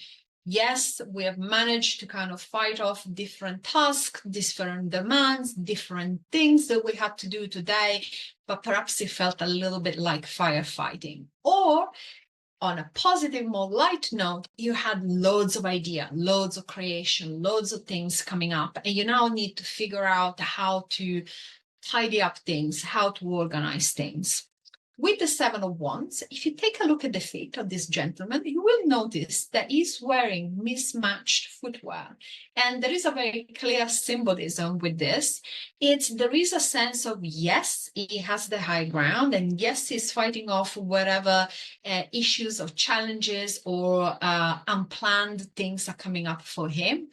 Yes, we have managed to kind of fight off different tasks, different demands, different things that we had to do today, but perhaps it felt a little bit like firefighting. Or on a positive, more light note, you had loads of ideas, loads of creation, loads of things coming up, and you now need to figure out how to tidy up things, how to organize things. With the Seven of Wands, if you take a look at the feet of this gentleman, you will notice that he's wearing mismatched footwear. And there is a very clear symbolism with this. There is a sense of, yes, he has the high ground, and yes, he's fighting off whatever issues or challenges or unplanned things are coming up for him.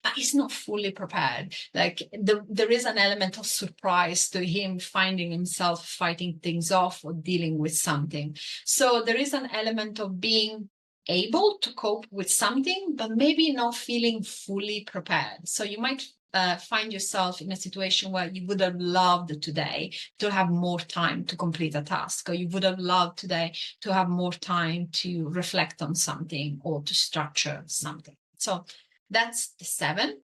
But he's not fully prepared. Like there is an element of surprise to him finding himself fighting things off or dealing with something. So there is an element of being able to cope with something, but maybe not feeling fully prepared. So you might find yourself in a situation where you would have loved today to have more time to complete a task, or you would have loved today to have more time to reflect on something or to structure something. So that's the Seven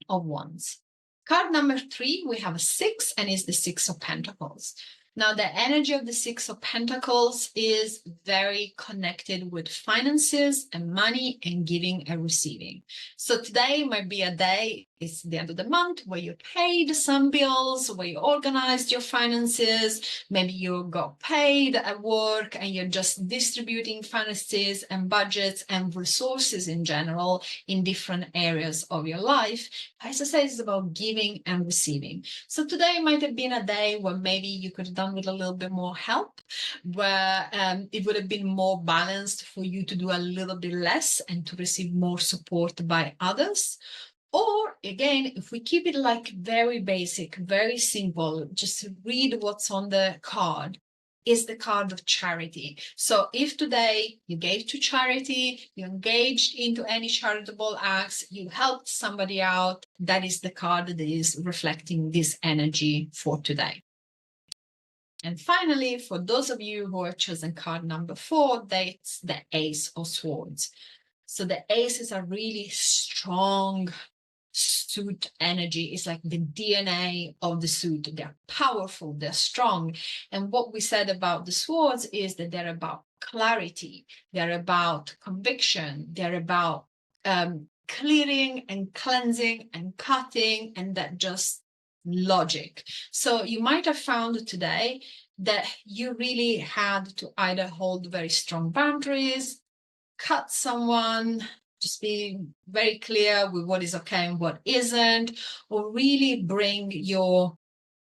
of Wands. Card number 3, we have a 6, and is the Six of Pentacles. Now, the energy of the Six of Pentacles is very connected with finances and money and giving and receiving. So today might be a day, it's the end of the month, where you paid some bills, where you organized your finances. Maybe you got paid at work and you're just distributing finances and budgets and resources in general in different areas of your life. As I say, it's about giving and receiving. So today might have been a day where maybe you could have done with a little bit more help, where it would have been more balanced for you to do a little bit less and to receive more support by others. Or again, if we keep it like very basic, very simple, just read what's on the card, is the card of charity. So if today you gave to charity, you engaged into any charitable acts, you helped somebody out, that is the card that is reflecting this energy for today. And finally, for those of you who have chosen card number 4, that's the Ace of Swords. So the Ace is a really strong suit energy. It's like the DNA of the suit. They're powerful, they're strong. And what we said about the swords is that they're about clarity, they're about conviction, they're about clearing and cleansing and cutting, and that just logic. So you might have found today that you really had to either hold very strong boundaries, cut someone, just be very clear with what is okay and what isn't, or really bring your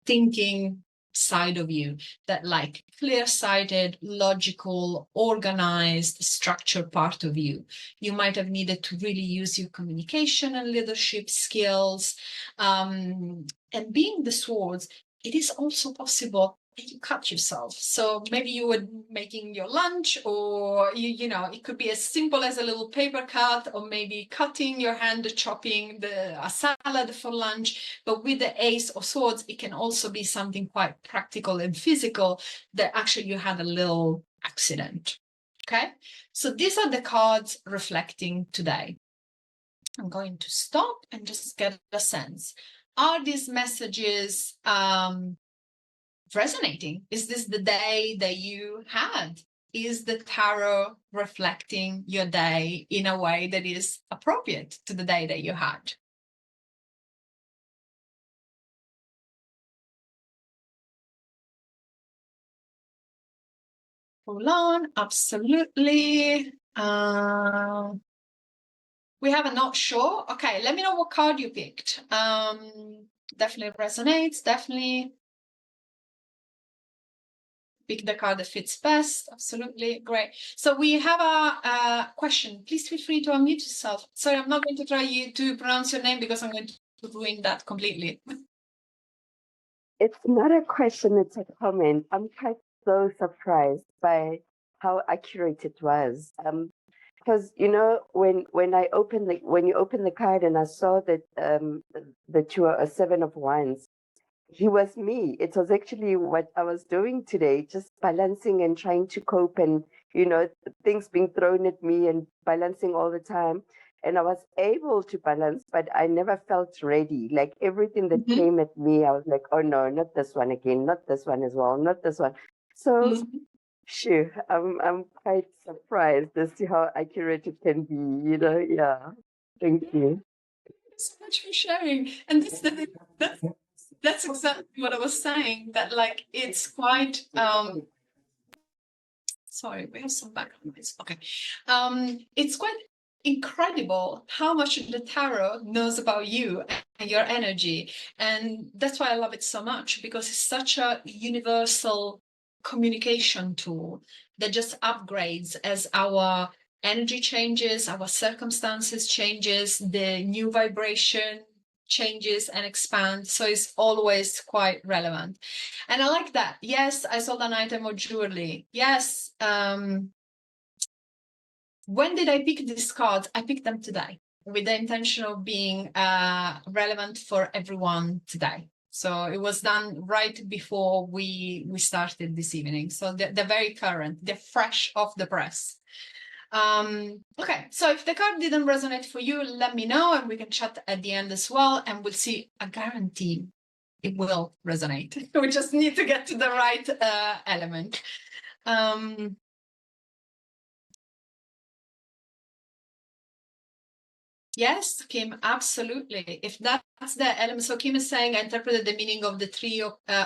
thinking side of you, that like clear-sighted, logical, organized, structured part of you. You might have needed to really use your communication and leadership skills. And being the swords, it is also possible you cut yourself. So maybe you were making your lunch, or you know, it could be as simple as a little paper cut, or maybe cutting your hand, chopping a salad for lunch. But with the Ace of Swords, it can also be something quite practical and physical, that actually you had a little accident. Okay, so these are the cards reflecting today. I'm going to stop and just get a sense. Are these messages resonating? Is this the day that you had? Is the tarot reflecting your day in a way that is appropriate to the day that you had? Hold on, absolutely. We have a not sure. Okay, let me know what card you picked. Definitely resonates, definitely. Pick the card that fits best. Absolutely. Great. So we have a question. Please feel free to unmute yourself. Sorry, I'm not going to try you to pronounce your name because I'm going to ruin that completely. It's not a question, it's a comment. I'm quite so surprised by how accurate it was. Because you know, when you open the card and I saw that that you were a Seven of Wands, he was me. It was actually what I was doing today, just balancing and trying to cope and things being thrown at me and balancing all the time. And I was able to balance, but I never felt ready. Like everything that Mhm. came at me, I was like, oh no, not this one again, not this one as well, not this one. So, Mhm. sure, I'm quite surprised as to how accurate it can be, Yeah. Thank you. So much for sharing. And that's exactly what I was saying. That like it's quite sorry, we have some background noise. Okay. It's quite incredible how much the tarot knows about you and your energy. And that's why I love it so much, because it's such a universal communication tool that just upgrades as our energy changes, our circumstances changes, the new vibration changes and expands. So it's always quite relevant. And I like that. Yes, I sold an item of jewelry. Yes. When did I pick these cards? I picked them today with the intention of being relevant for everyone today. So it was done right before we started this evening. So they're very current. They're fresh off the press. Okay, so if the card didn't resonate for you, let me know and we can chat at the end as well. And we'll see. I guarantee it will resonate. We just need to get to the right element. Yes, Kim, absolutely. If that's the element, so Kim is saying I interpreted the meaning of the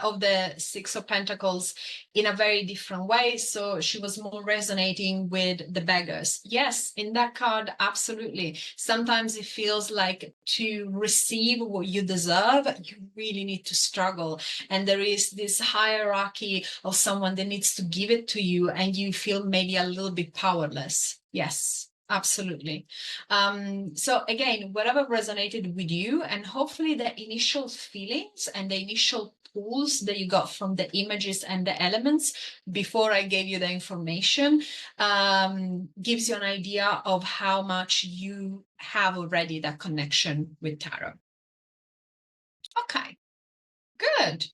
of the Six of Pentacles in a very different way. So she was more resonating with the beggars. Yes, in that card, absolutely. Sometimes it feels like to receive what you deserve, you really need to struggle. And there is this hierarchy of someone that needs to give it to you, and you feel maybe a little bit powerless. Yes. Absolutely. So again, whatever resonated with you, and hopefully the initial feelings and the initial pulls that you got from the images and the elements before I gave you the information gives you an idea of how much you have already that connection with tarot. Okay, good.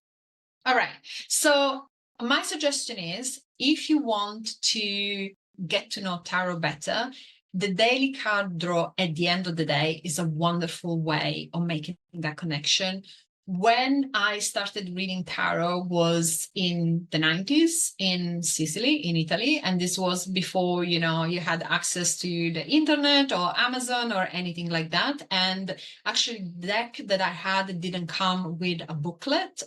All right. So my suggestion is, if you want to get to know tarot better, the daily card draw at the end of the day is a wonderful way of making that connection. When I started reading tarot was in the 90s in Sicily, in Italy. And this was before, you had access to the internet or Amazon or anything like that. And actually the deck that I had didn't come with a booklet.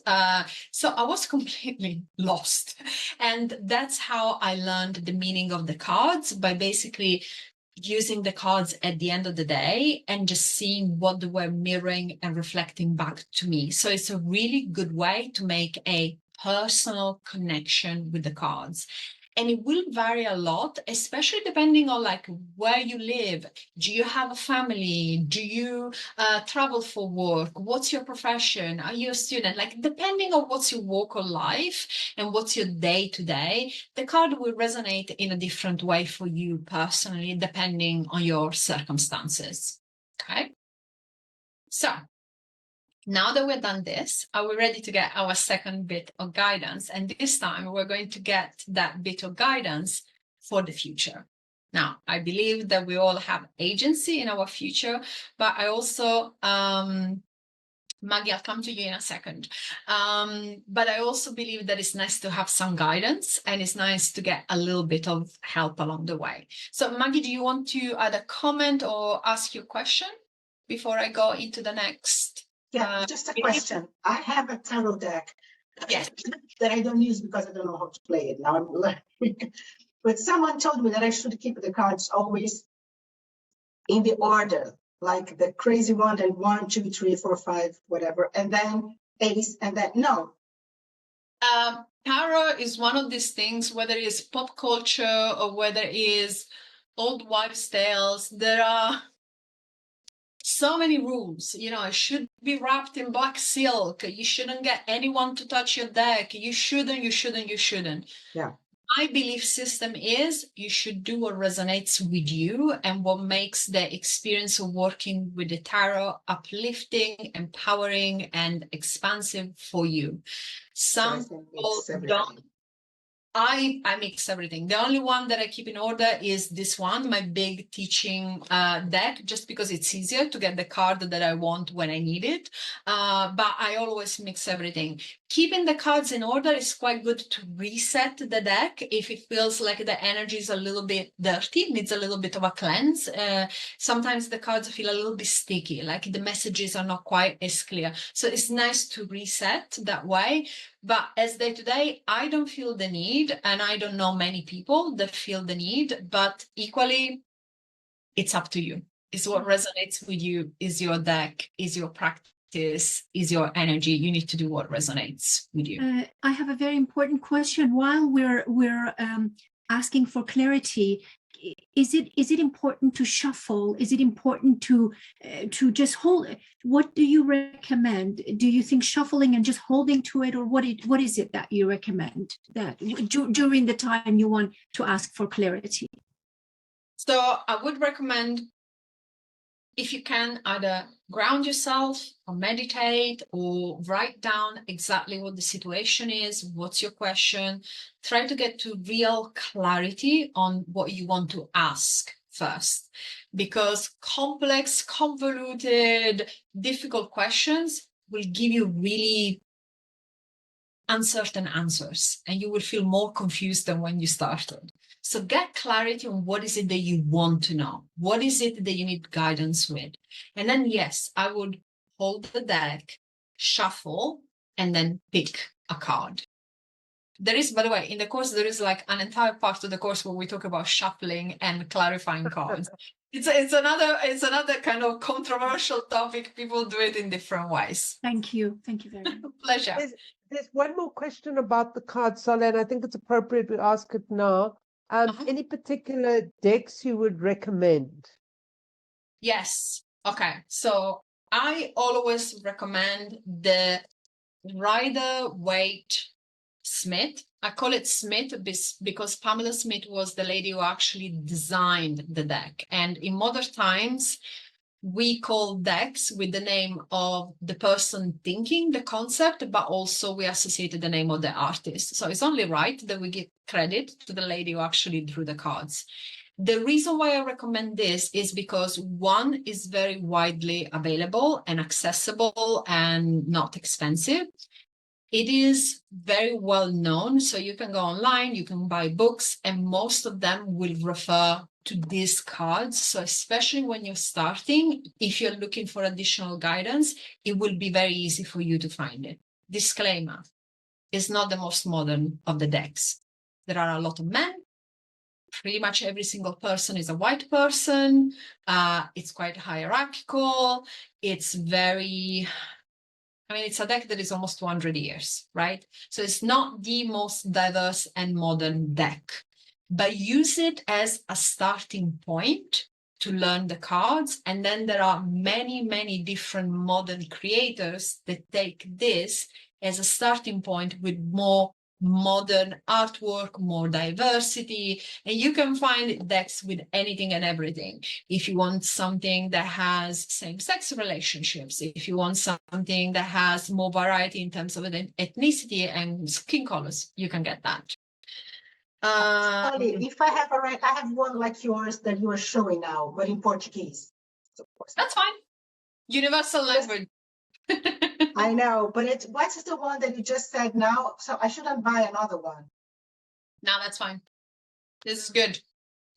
So I was completely lost. And that's how I learned the meaning of the cards, by basically using the cards at the end of the day and just seeing what they were mirroring and reflecting back to me. So it's a really good way to make a personal connection with the cards. And it will vary a lot, especially depending on like where you live. Do you have a family? Do you travel for work? What's your profession? Are you a student? Like, depending on what's your walk of life and what's your day to day, the card will resonate in a different way for you personally, depending on your circumstances. Okay. So now that we've done this, are we ready to get our second bit of guidance? And this time we're going to get that bit of guidance for the future. Now, I believe that we all have agency in our future, but I also, Maggie, I'll come to you in a second. But I also believe that it's nice to have some guidance, and it's nice to get a little bit of help along the way. So Maggie, do you want to either comment or ask your question before I go into the next? Yeah, just a question. I have a tarot deck Yes. that I don't use because I don't know how to play it. Now I'm learning. But someone told me that I should keep the cards always in the order, like the crazy one, and 1, 2, 3, 4, 5, whatever, and then ace, and then no. Tarot is one of these things, whether it's pop culture or whether it is old wives' tales, there are so many rules. It should be wrapped in black silk. You shouldn't get anyone to touch your deck. You shouldn't. Yeah. My belief system is you should do what resonates with you and what makes the experience of working with the tarot uplifting, empowering, and expansive for you. Some people don't I mix everything. The only one that I keep in order is this one, my big teaching deck, just because it's easier to get the card that I want when I need it. But I always mix everything. Keeping the cards in order is quite good to reset the deck if it feels like the energy is a little bit dirty, needs a little bit of a cleanse. Sometimes the cards feel a little bit sticky, like the messages are not quite as clear. So it's nice to reset that way. But as day to day, I don't feel the need, and I don't know many people that feel the need, but equally, it's up to you. It's what resonates with you, is your deck, is your practice, is your energy. You need to do what resonates with you. I have a very important question. While we're asking for clarity, is it important to shuffle? Is it important to just hold? What do you recommend? Do you think shuffling and just holding to it, or what is it that you recommend that during the time you want to ask for clarity? So I would recommend, if you can, either ground yourself or meditate or write down exactly what the situation is, what's your question. Try to get to real clarity on what you want to ask first, because complex, convoluted, difficult questions will give you really uncertain answers, and you will feel more confused than when you started. So get clarity on what is it that you want to know. What is it that you need guidance with? And then, yes, I would hold the deck, shuffle, and then pick a card. There is, by the way, in the course, there is like an entire part of the course where we talk about shuffling and clarifying cards. It's another kind of controversial topic. People do it in different ways. Thank you very much. Pleasure. There's one more question about the card, Sala, and I think it's appropriate we ask it now. Any particular decks you would recommend? Yes. Okay. So I always recommend the Rider-Waite Smith. I call it Smith because Pamela Smith was the lady who actually designed the deck. And in modern times, we call decks with the name of the person thinking the concept, but also we associated the name of the artist. So it's only right that we give credit to the lady who actually drew the cards. The reason why I recommend this is because one is very widely available and accessible and not expensive. It is very well known, so you can go online, you can buy books, and most of them will refer to these cards. So especially when you're starting, if you're looking for additional guidance, it will be very easy for you to find it. Disclaimer, it's not the most modern of the decks. There are a lot of men. Pretty much every single person is a white person. It's quite hierarchical. It's very... it's a deck that is almost 200 years, right? So it's not the most diverse and modern deck, but use it as a starting point to learn the cards. And then there are many, many different modern creators that take this as a starting point with more modern artwork, more diversity, and you can find decks with anything and everything. If you want something that has same-sex relationships, if you want something that has more variety in terms of ethnicity and skin colors, you can get that. If I have I have one like yours that you are showing now, but in Portuguese. So of course, that's fine. Universal language. I know, but what is the one that you just said now? So I shouldn't buy another one. No, that's fine. This is good.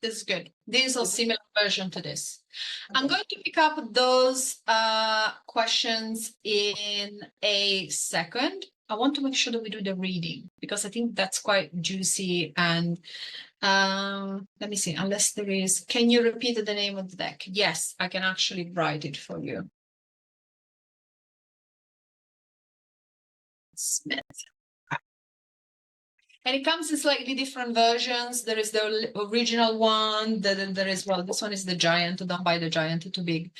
This is good. This is a similar version to this. Okay. I'm going to pick up those questions in a second. I want to make sure that we do the reading because I think that's quite juicy. And let me see, unless there is, can you repeat the name of the deck? Yes, I can actually write it for you. Smith. And it comes in slightly different versions. There is the original one. Then there is, well, this one is the giant. Don't buy the giant, too big.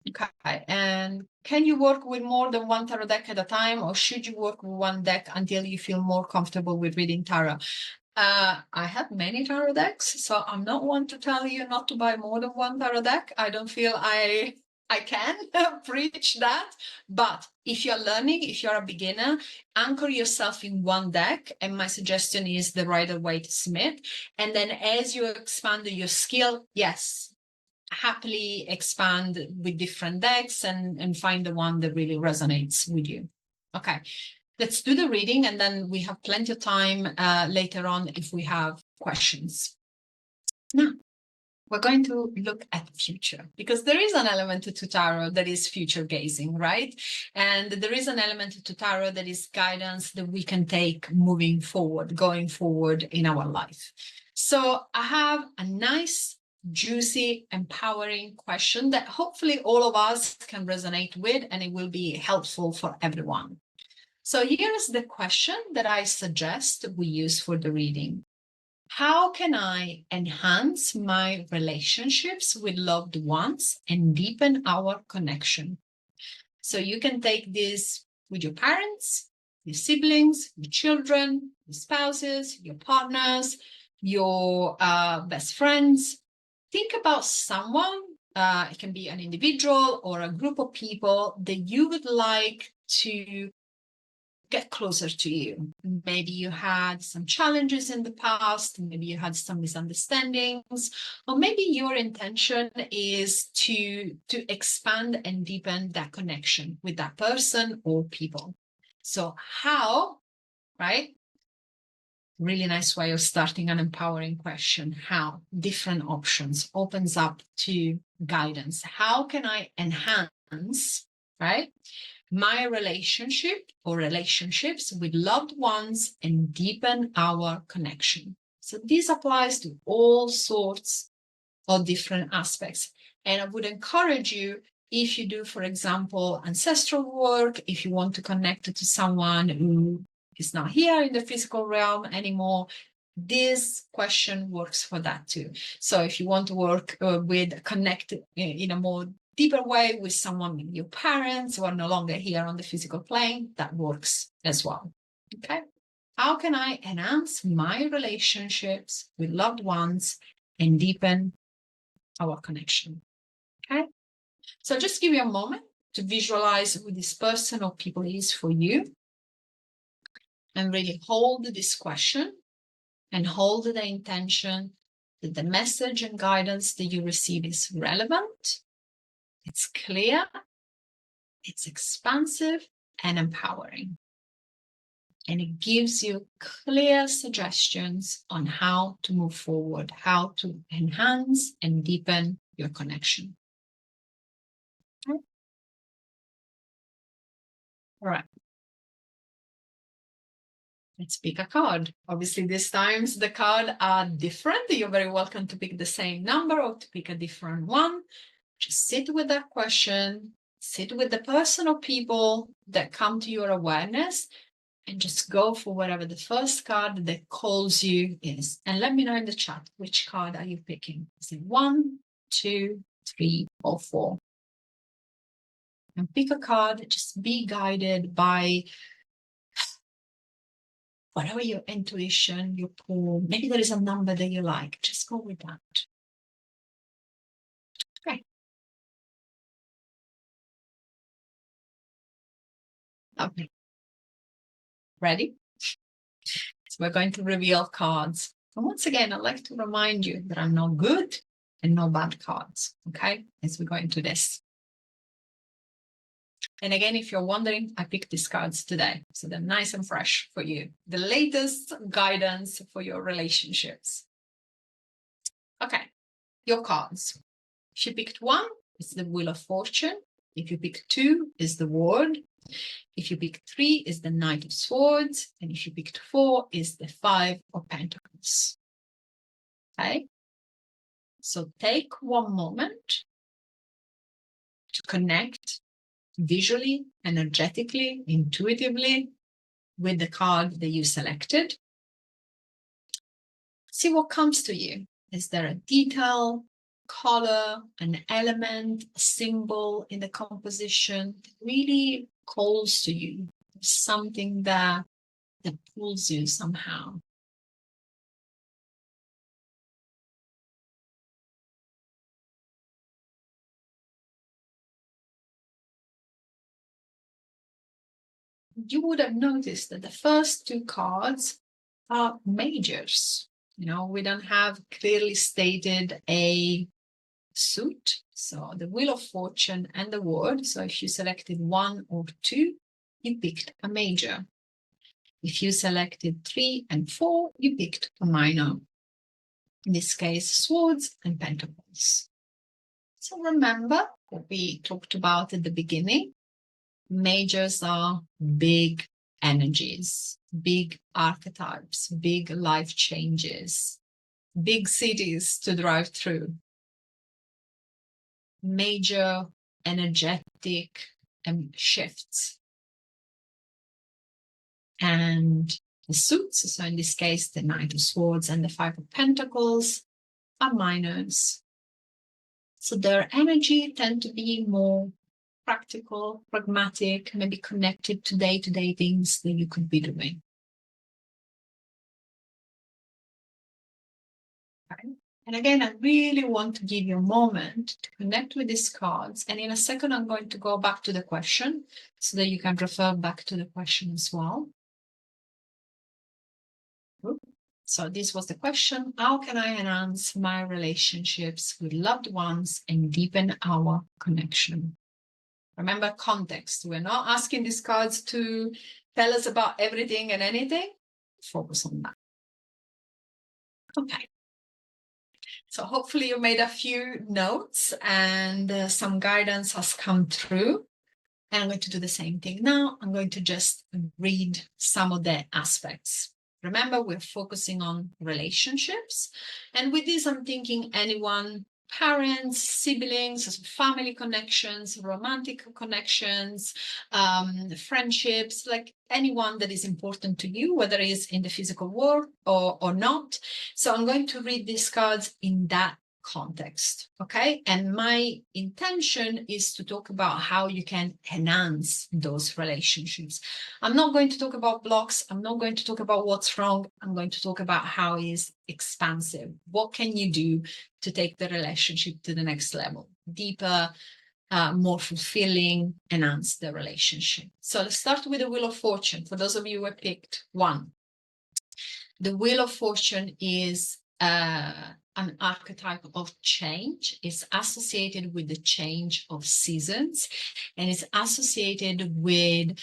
Okay. And can you work with more than one tarot deck at a time, or should you work with one deck until you feel more comfortable with reading tarot? I have many tarot decks, so I'm not one to tell you not to buy more than one tarot deck. I don't feel I I can preach that. But if you're learning, if you're a beginner, anchor yourself in one deck. And my suggestion is the Rider-Waite Smith. And then as you expand your skill, yes, happily expand with different decks and find the one that really resonates with you. Okay, let's do the reading, and then we have plenty of time later on if we have questions. Now, we're going to look at the future, because there is an element to tarot that is future gazing, right? And there is an element to tarot that is guidance that we can take moving forward, going forward in our life. So I have a nice, juicy, empowering question that hopefully all of us can resonate with, and it will be helpful for everyone. So here is the question that I suggest we use for the reading. How can I enhance my relationships with loved ones and deepen our connection? So you can take this with your parents, your siblings, your children, your spouses, your partners, your best friends. Think about someone, it can be an individual or a group of people that you would like to get closer to you. Maybe you had some challenges in the past, maybe you had some misunderstandings, or maybe your intention is to expand and deepen that connection with that person or people. So how, right? Really nice way of starting an empowering question. How? Different options opens up to guidance. How can I enhance, right, my relationship or relationships with loved ones and deepen our connection? So this applies to all sorts of different aspects. And I would encourage you, if you do, for example, ancestral work, if you want to connect to someone who is not here in the physical realm anymore, this question works for that too. So if you want to work connect in a more deeper way with someone, your parents who are no longer here on the physical plane, that works as well. Okay. How can I enhance my relationships with loved ones and deepen our connection? Okay. So just give you a moment to visualize who this person or people is for you, and really hold this question and hold the intention that the message and guidance that you receive is relevant, it's clear, it's expansive and empowering. And it gives you clear suggestions on how to move forward, how to enhance and deepen your connection. Okay. All right. Let's pick a card. Obviously, these times the cards are different. You're very welcome to pick the same number or to pick a different one. Just sit with that question, sit with the person or people that come to your awareness, and just go for whatever the first card that calls you is. And let me know in the chat, which card are you picking? Is it 1, 2, 3, or 4? And pick a card, just be guided by whatever your intuition, your pull. Maybe there is a number that you like. Just go with that. Okay. Okay. Ready? So we're going to reveal cards. And once again, I'd like to remind you that I'm no good and no bad cards. Okay. As we go into this. And again, if you're wondering, I picked these cards today. So they're nice and fresh for you. The latest guidance for your relationships. Okay, your cards. If you picked 1, it's the Wheel of Fortune. If you pick 2, it's the Ward. If you pick 3, it's the Knight of Swords. And if you picked 4, it's the 5 of Pentacles. Okay, so take one moment to connect visually, energetically, intuitively with the card that you selected. See what comes to you. Is there a detail, color, an element, a symbol in the composition that really calls to you? Something that pulls you somehow. you would have noticed that the first two cards are majors. You know, we don't have clearly stated a suit. So the Wheel of Fortune and the Word. So if you selected 1 or 2, you picked a major. If you selected 3 and 4, you picked a minor. In this case, Swords and Pentacles. So remember what we talked about at the beginning. Majors are big energies, big archetypes, big life changes, big cities to drive through. Major energetic shifts. And the suits, so in this case, the Knight of Swords and the Five of Pentacles, are minors. So their energy tend to be more practical, pragmatic, maybe connected to day-to-day things that you could be doing. Okay. And again, I really want to give you a moment to connect with these cards. And in a second, I'm going to go back to the question so that you can refer back to the question as well. So this was the question: how can I enhance my relationships with loved ones and deepen our connection? Remember context. We're not asking these cards to tell us about everything and anything. Focus on that. Okay. So hopefully you made a few notes and some guidance has come through. And I'm going to do the same thing now. I'm going to just read some of the aspects. Remember, we're focusing on relationships. And with this, I'm thinking anyone, parents, siblings, family connections, romantic connections, friendships, like anyone that is important to you, whether it's in the physical world or not. So I'm going to read these cards in that context, okay? And my intention is to talk about how you can enhance those relationships. I'm not going to talk about blocks. I'm not going to talk about what's wrong. I'm going to talk about how is expansive. What can you do to take the relationship to the next level? Deeper, more fulfilling, enhance the relationship. So let's start with the Wheel of Fortune. For those of you who have picked 1, the Wheel of Fortune is an archetype of change. It's associated with the change of seasons, and it's associated with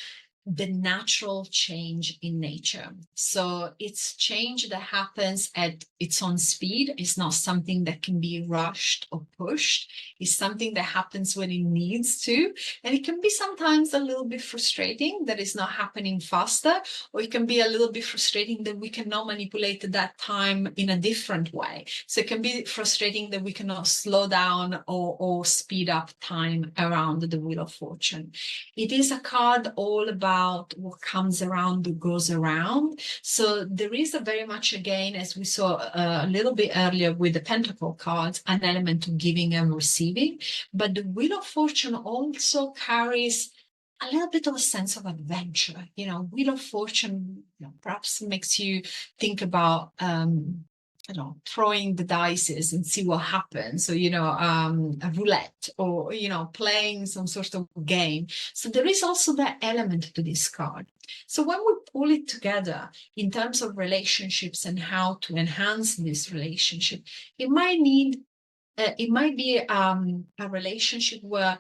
the natural change in nature. So it's change that happens at its own speed. It's not something that can be rushed or pushed. It's something that happens when it needs to. And it can be sometimes a little bit frustrating that it's not happening faster, or it can be a little bit frustrating that we cannot manipulate that time in a different way. So it can be frustrating that we cannot slow down or speed up time around the Wheel of Fortune. It is a card all about what comes around goes around. So there is a very much, again, as we saw a little bit earlier with the Pentacle cards, an element of giving and receiving. But the Wheel of Fortune also carries a little bit of a sense of adventure. You know, Wheel of Fortune, you know, perhaps makes you think about throwing the dice and see what happens. So, a roulette or, playing some sort of game. So there is also that element to this card. So when we pull it together in terms of relationships and how to enhance this relationship, it might be a relationship where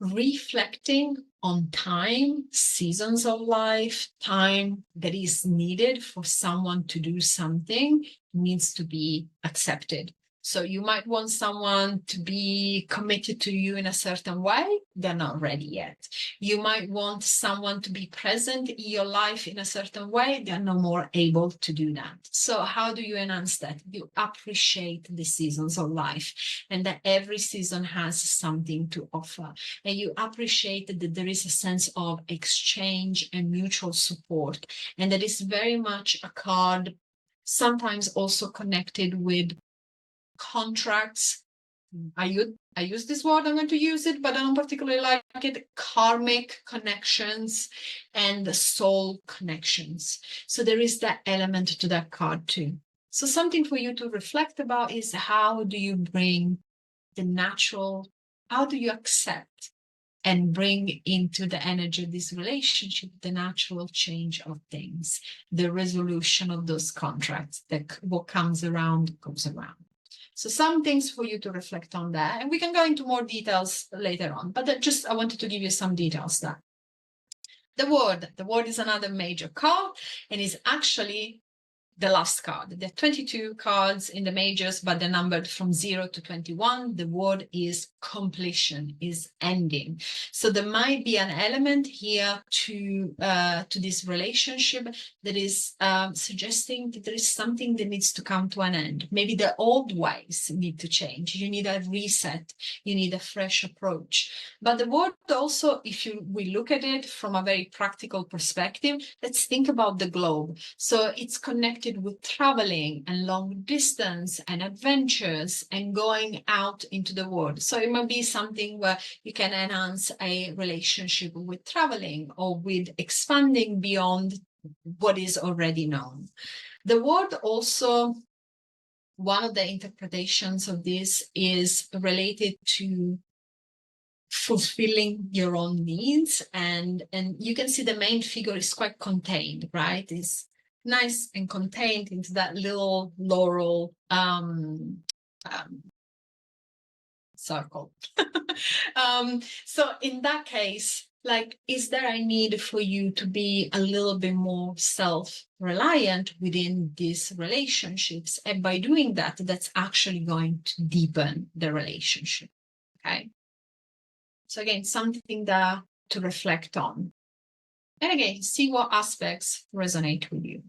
reflecting on time, seasons of life, time that is needed for someone to do something needs to be accepted. So you might want someone to be committed to you in a certain way. They're not ready yet. You might want someone to be present in your life in a certain way. They're no more able to do that. So how do you enhance that? You appreciate the seasons of life and that every season has something to offer. And you appreciate that there is a sense of exchange and mutual support. And that is very much a card sometimes also connected with contracts. I use this word, I'm going to use it, but I don't particularly like it. Karmic connections and the soul connections. So there is that element to that card too. So something for you to reflect about is how do you bring the natural, how do you accept and bring into the energy of this relationship the natural change of things, the resolution of those contracts, that what comes around goes around. So some things for you to reflect on that, and we can go into more details later on, but I wanted to give you some details there. The word is another major card, and is actually the last card. There are 22 cards in the majors, but they're numbered from 0 to 21. The word is completion, is ending. So there might be an element here to this relationship that is suggesting that there is something that needs to come to an end. Maybe the old ways need to change. You need a reset. You need a fresh approach. But the word also, if we look at it from a very practical perspective, let's think about the globe. So it's connected with traveling and long distance and adventures and going out into the world. So it might be something where you can enhance a relationship with traveling or with expanding beyond what is already known. The word also, one of the interpretations of this is related to fulfilling your own needs, and you can see the main figure is quite contained, right? It's nice and contained into that little laurel circle. So in that case, like, is there a need for you to be a little bit more self-reliant within these relationships? And by doing that, that's actually going to deepen the relationship, okay? So again, something there to reflect on. And again, see what aspects resonate with you.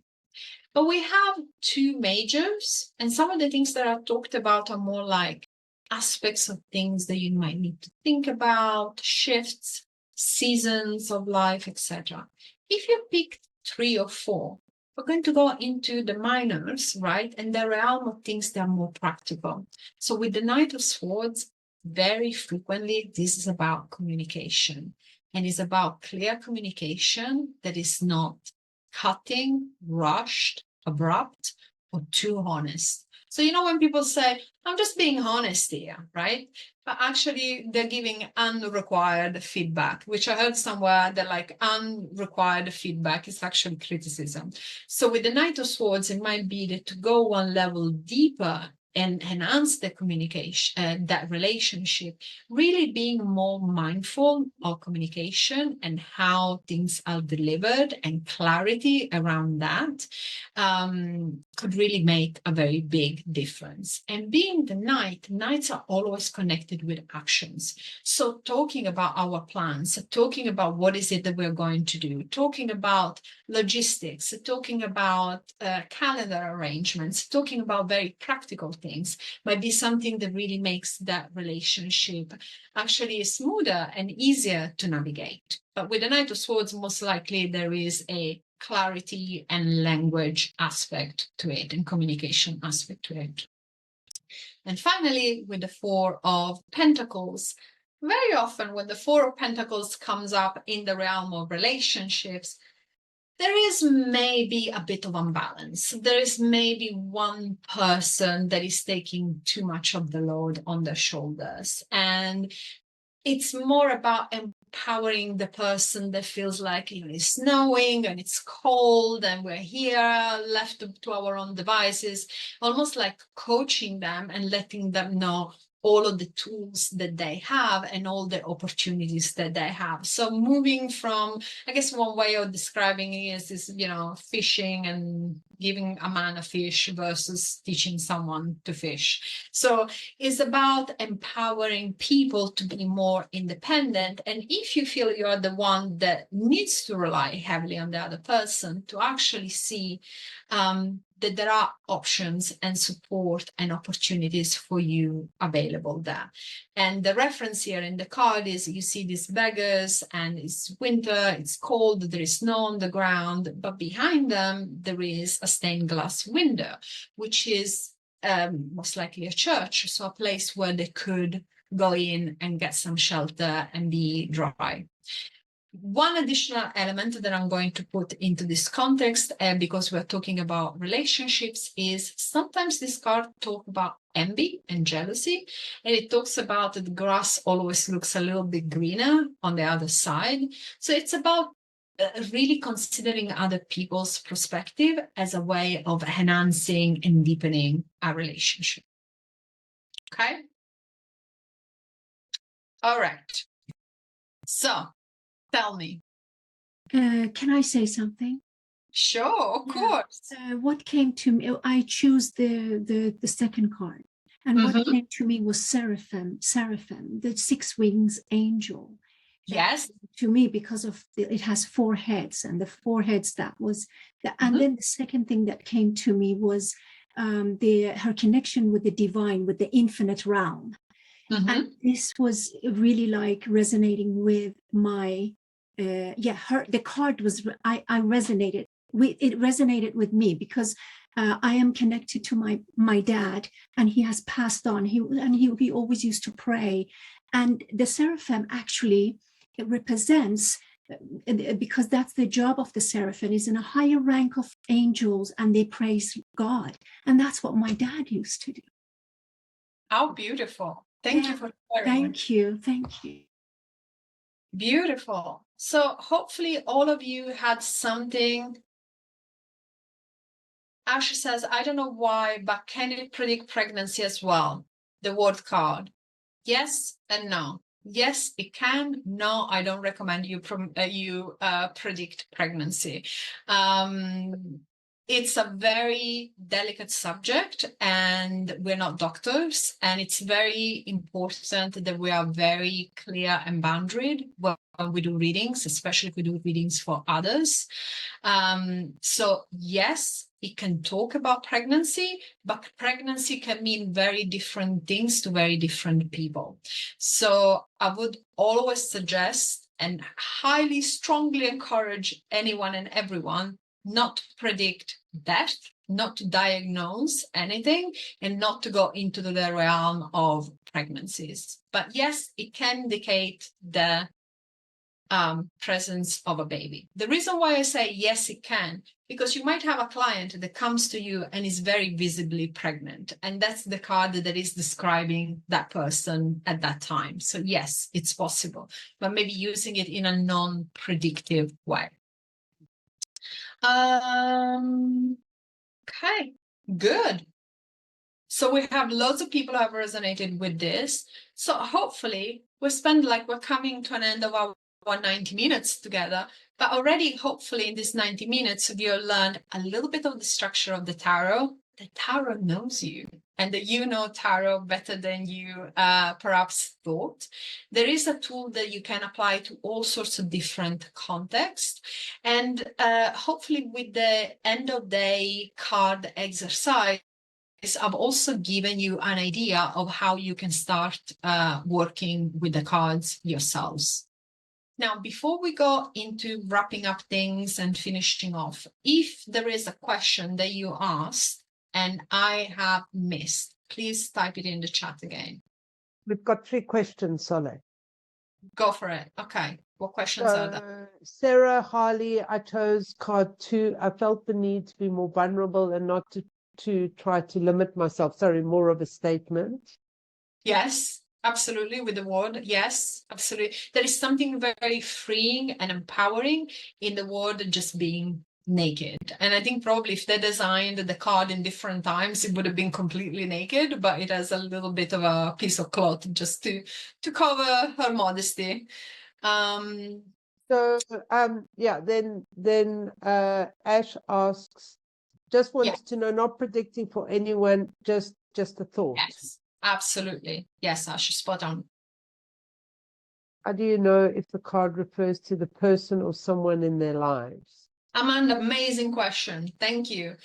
But we have two majors, and some of the things that I've talked about are more like aspects of things that you might need to think about, shifts, seasons of life, etc. If you pick 3 or 4, we're going to go into the minors, right? And the realm of things that are more practical. So with the Knight of Swords, very frequently, this is about communication, and it's about clear communication that is not cutting, rushed, abrupt, or too honest. So, you know, when people say, I'm just being honest here, right? But actually, they're giving unrequired feedback, which I heard somewhere that like unrequired feedback is actually criticism. So with the Knight of Swords, it might be that to go one level deeper and enhance the communication, that relationship, really being more mindful of communication and how things are delivered, and clarity around that could really make a very big difference. And being the knights are always connected with actions. So talking about our plans, talking about what is it that we're going to do, talking about logistics, talking about calendar arrangements, talking about very practical things might be something that really makes that relationship actually smoother and easier to navigate. But with the Knight of Swords, most likely there is a clarity and language aspect to it, and communication aspect to it. And finally, with the 4 of Pentacles, very often when the 4 of Pentacles comes up in the realm of relationships, there is maybe a bit of imbalance. There is maybe one person that is taking too much of the load on their shoulders. And it's more about empowering the person that feels like it's snowing and it's cold and we're here left to our own devices, almost like coaching them and letting them know all of the tools that they have and all the opportunities that they have. So moving from, I guess one way of describing it is, fishing and giving a man a fish versus teaching someone to fish. So it's about empowering people to be more independent. And if you feel you're the one that needs to rely heavily on the other person, to actually see that there are options and support and opportunities for you available there. And the reference here in the card is, you see these beggars, and it's winter, it's cold, there is snow on the ground, but behind them there is a stained glass window, which is most likely a church, so a place where they could go in and get some shelter and be dry. one additional element that I'm going to put into this context, and because we're talking about relationships, is sometimes this card talk about envy and jealousy, and it talks about the grass always looks a little bit greener on the other side. So it's about really considering other people's perspective as a way of enhancing and deepening our relationship. Okay. All right. So tell me. Can I say something? Sure, of course. What came to me, I choose the second card. And what came to me was Seraphim, the 6 wings angel. Yes. To me, because of it has 4 heads, and the 4 heads that was, and then the second thing that came to me was her connection with the divine, with the infinite realm. And this was really like resonating with my, the card was, I resonated with, it resonated with me because I am connected to my dad, and he has passed on. He always used to pray, and the seraphim actually, it represents, because that's the job of the seraphim, is in a higher rank of angels, and they praise God, and that's what my dad used to do. How beautiful. Thank you for sharing. Thank you. Beautiful. So hopefully all of you had something. Asha says, I don't know why, but can it predict pregnancy as well? The word card. Yes and no. Yes, it can. No, I don't recommend you predict pregnancy. It's a very delicate subject, and we're not doctors, and it's very important that we are very clear and boundaried when we do readings, especially if we do readings for others. So yes, it can talk about pregnancy, but pregnancy can mean very different things to very different people. So I would always suggest and highly, strongly encourage anyone and everyone not to predict death, not to diagnose anything, and not to go into the realm of pregnancies. But yes, it can indicate the presence of a baby. The reason why I say yes, it can, because you might have a client that comes to you and is very visibly pregnant, and that's the card that is describing that person at that time. So yes, it's possible, but maybe using it in a non-predictive way. Okay, good. So we have lots of people who have resonated with this. So hopefully we're coming to an end of our 190 minutes together, but already hopefully in this 90 minutes you learned a little bit of the structure of the tarot. The tarot knows you, and that you know tarot better than you perhaps thought. There is a tool that you can apply to all sorts of different contexts, and hopefully with the end of day card exercise, I've also given you an idea of how you can start working with the cards yourselves. Now, before we go into wrapping up things and finishing off, if there is a question that you asked and I have missed, please type it in the chat again. We've got 3 questions, Soleil. Go for it. Okay. What questions are there? Sarah Harley, I chose card 2. I felt the need to be more vulnerable and not to try to limit myself. Sorry, more of a statement. Yes, absolutely. With the word, yes, absolutely. There is something very freeing and empowering in the word just being naked. And I think probably if they designed the card in different times, it would have been completely naked, but it has a little bit of a piece of cloth just to cover her modesty. So then Ash asks, just wants to know, not predicting for anyone, just a thought. Yes, absolutely. Yes, Ash, spot on. How do you know if the card refers to the person or someone in their lives? Amanda, amazing question. Thank you.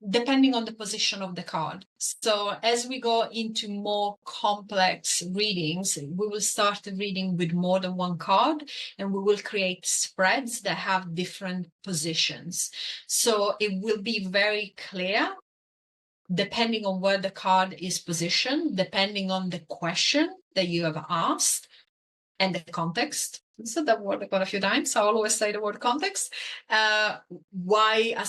Depending on the position of the card. So as we go into more complex readings, we will start the reading with more than one card, and we will create spreads that have different positions. So it will be very clear, depending on where the card is positioned, depending on the question that you have asked and the context said that word quite a few times. I always say the word context. Whether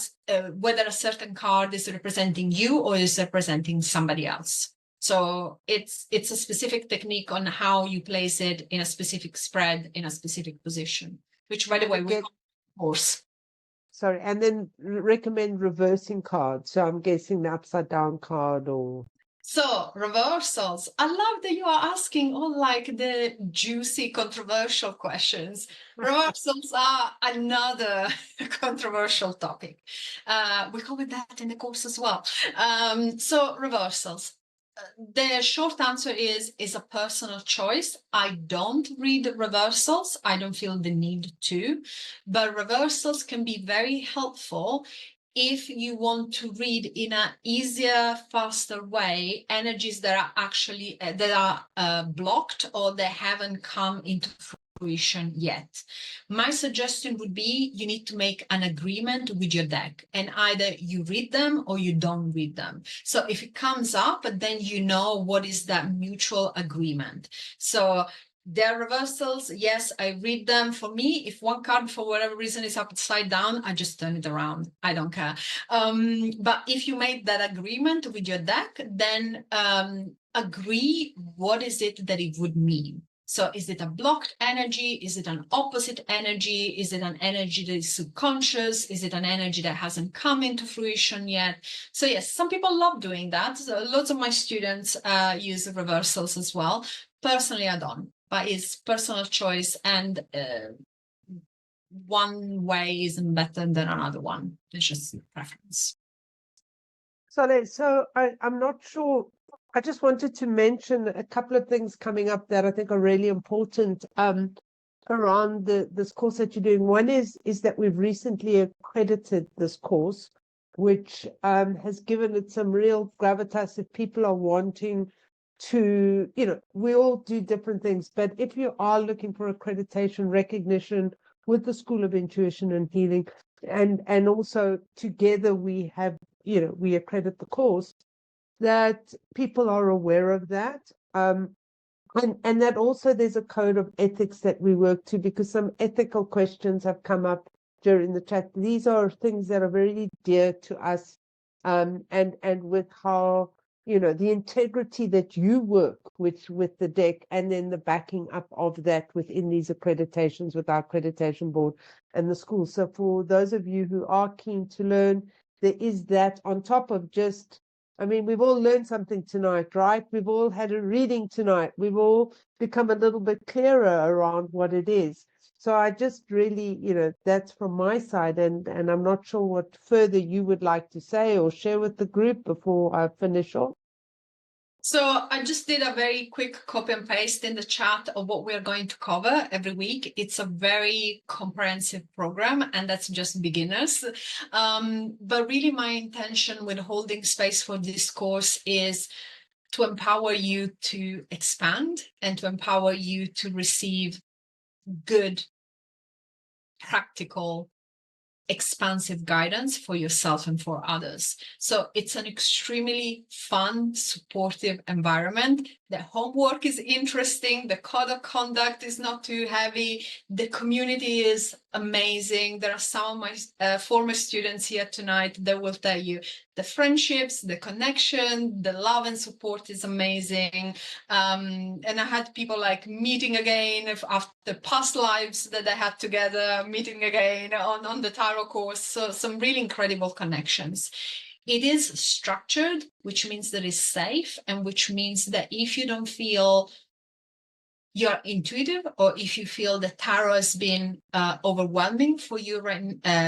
a certain card is representing you or is representing somebody else. So it's a specific technique on how you place it in a specific spread in a specific position, which, by the way, we Again- course. Sorry, and then recommend reversing cards. So I'm guessing the upside down card or. So reversals. I love that you are asking all like the juicy, controversial questions. Reversals are another controversial topic. We cover that in the course as well. So reversals. The short answer is a personal choice. I don't read reversals. I don't feel the need to, but reversals can be very helpful if you want to read in an easier, faster way energies that are actually blocked or they haven't come into fruition yet. My suggestion would be you need to make an agreement with your deck, and either you read them or you don't read them. So if it comes up, then you know what is that mutual agreement. So there are reversals. Yes, I read them. For me, if one card for whatever reason is upside down, I just turn it around. I don't care. But if you made that agreement with your deck, then agree what is it that it would mean. So is it a blocked energy? Is it an opposite energy? Is it an energy that is subconscious? Is it an energy that hasn't come into fruition yet? So yes, some people love doing that. So lots of my students use reversals as well. Personally, I don't, but it's personal choice, and one way isn't better than another one. It's just preference. So I'm not sure. I just wanted to mention a couple of things coming up that I think are really important around this course that you're doing. One is that we've recently accredited this course, which has given it some real gravitas if people are wanting to, we all do different things, but if you are looking for accreditation recognition with the School of Intuition and Healing, and also together we have, we accredit the course, that people are aware of that. And that also there's a code of ethics that we work to, because some ethical questions have come up during the chat. These are things that are very dear to us, and with how, the integrity that you work with the deck, and then the backing up of that within these accreditations with our accreditation board and the school. So for those of you who are keen to learn, there is that on top of just, we've all learned something tonight, right? We've all had a reading tonight. We've all become a little bit clearer around what it is. So I just really, that's from my side, and I'm not sure what further you would like to say or share with the group before I finish off. So I just did a very quick copy and paste in the chat of what we're going to cover every week. It's a very comprehensive program, and that's just beginners. But really my intention with holding space for this course is to empower you to expand and to empower you to receive good, practical, expansive guidance for yourself and for others. So it's an extremely fun, supportive environment. The homework is interesting. The code of conduct is not too heavy. The community is amazing. There are some of my former students here tonight that will tell you the friendships, the connection, the love and support is amazing. And I had people like meeting again after past lives that they had together, meeting again on the tarot course. So some really incredible connections. It is structured, which means that it's safe, and which means that if you don't feel you're intuitive, or if you feel the tarot has been overwhelming for you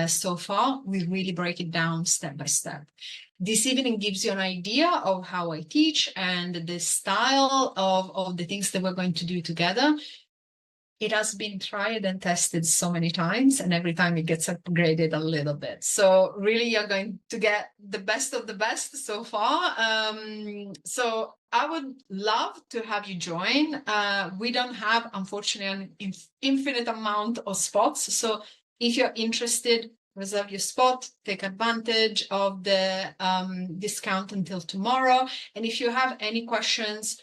so far, we really break it down step by step. This evening gives you an idea of how I teach and the style of the things that we're going to do together. It has been tried and tested so many times, and every time it gets upgraded a little bit. So really, you're going to get the best of the best so far. So I would love to have you join. We don't have, unfortunately, an infinite amount of spots. So if you're interested, reserve your spot, take advantage of the discount until tomorrow. And if you have any questions,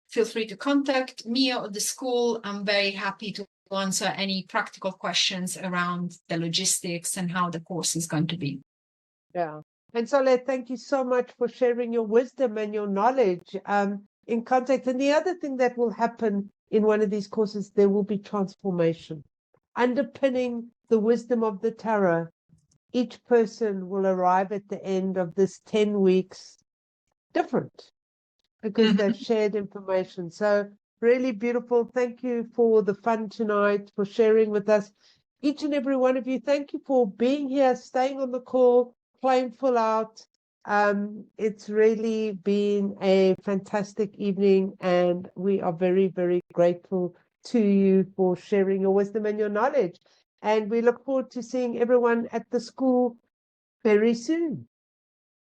feel free to contact me or the school. I'm very happy to answer any practical questions around the logistics and how the course is going to be. Yeah. And Solette, thank you so much for sharing your wisdom and your knowledge in context. And the other thing that will happen in one of these courses, there will be transformation. Underpinning the wisdom of the tarot, each person will arrive at the end of this 10 weeks different because they've shared information. So really beautiful. Thank you for the fun tonight, for sharing with us. Each and every one of you, thank you for being here, staying on the call, playing full out. It's really been a fantastic evening, and we are very, very grateful to you for sharing your wisdom and your knowledge. And we look forward to seeing everyone at the school very soon.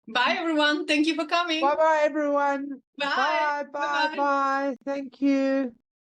Bye, everyone. Thank you for coming. Bye-bye, everyone. Bye. Bye, bye, Bye-bye. bye. Thank you.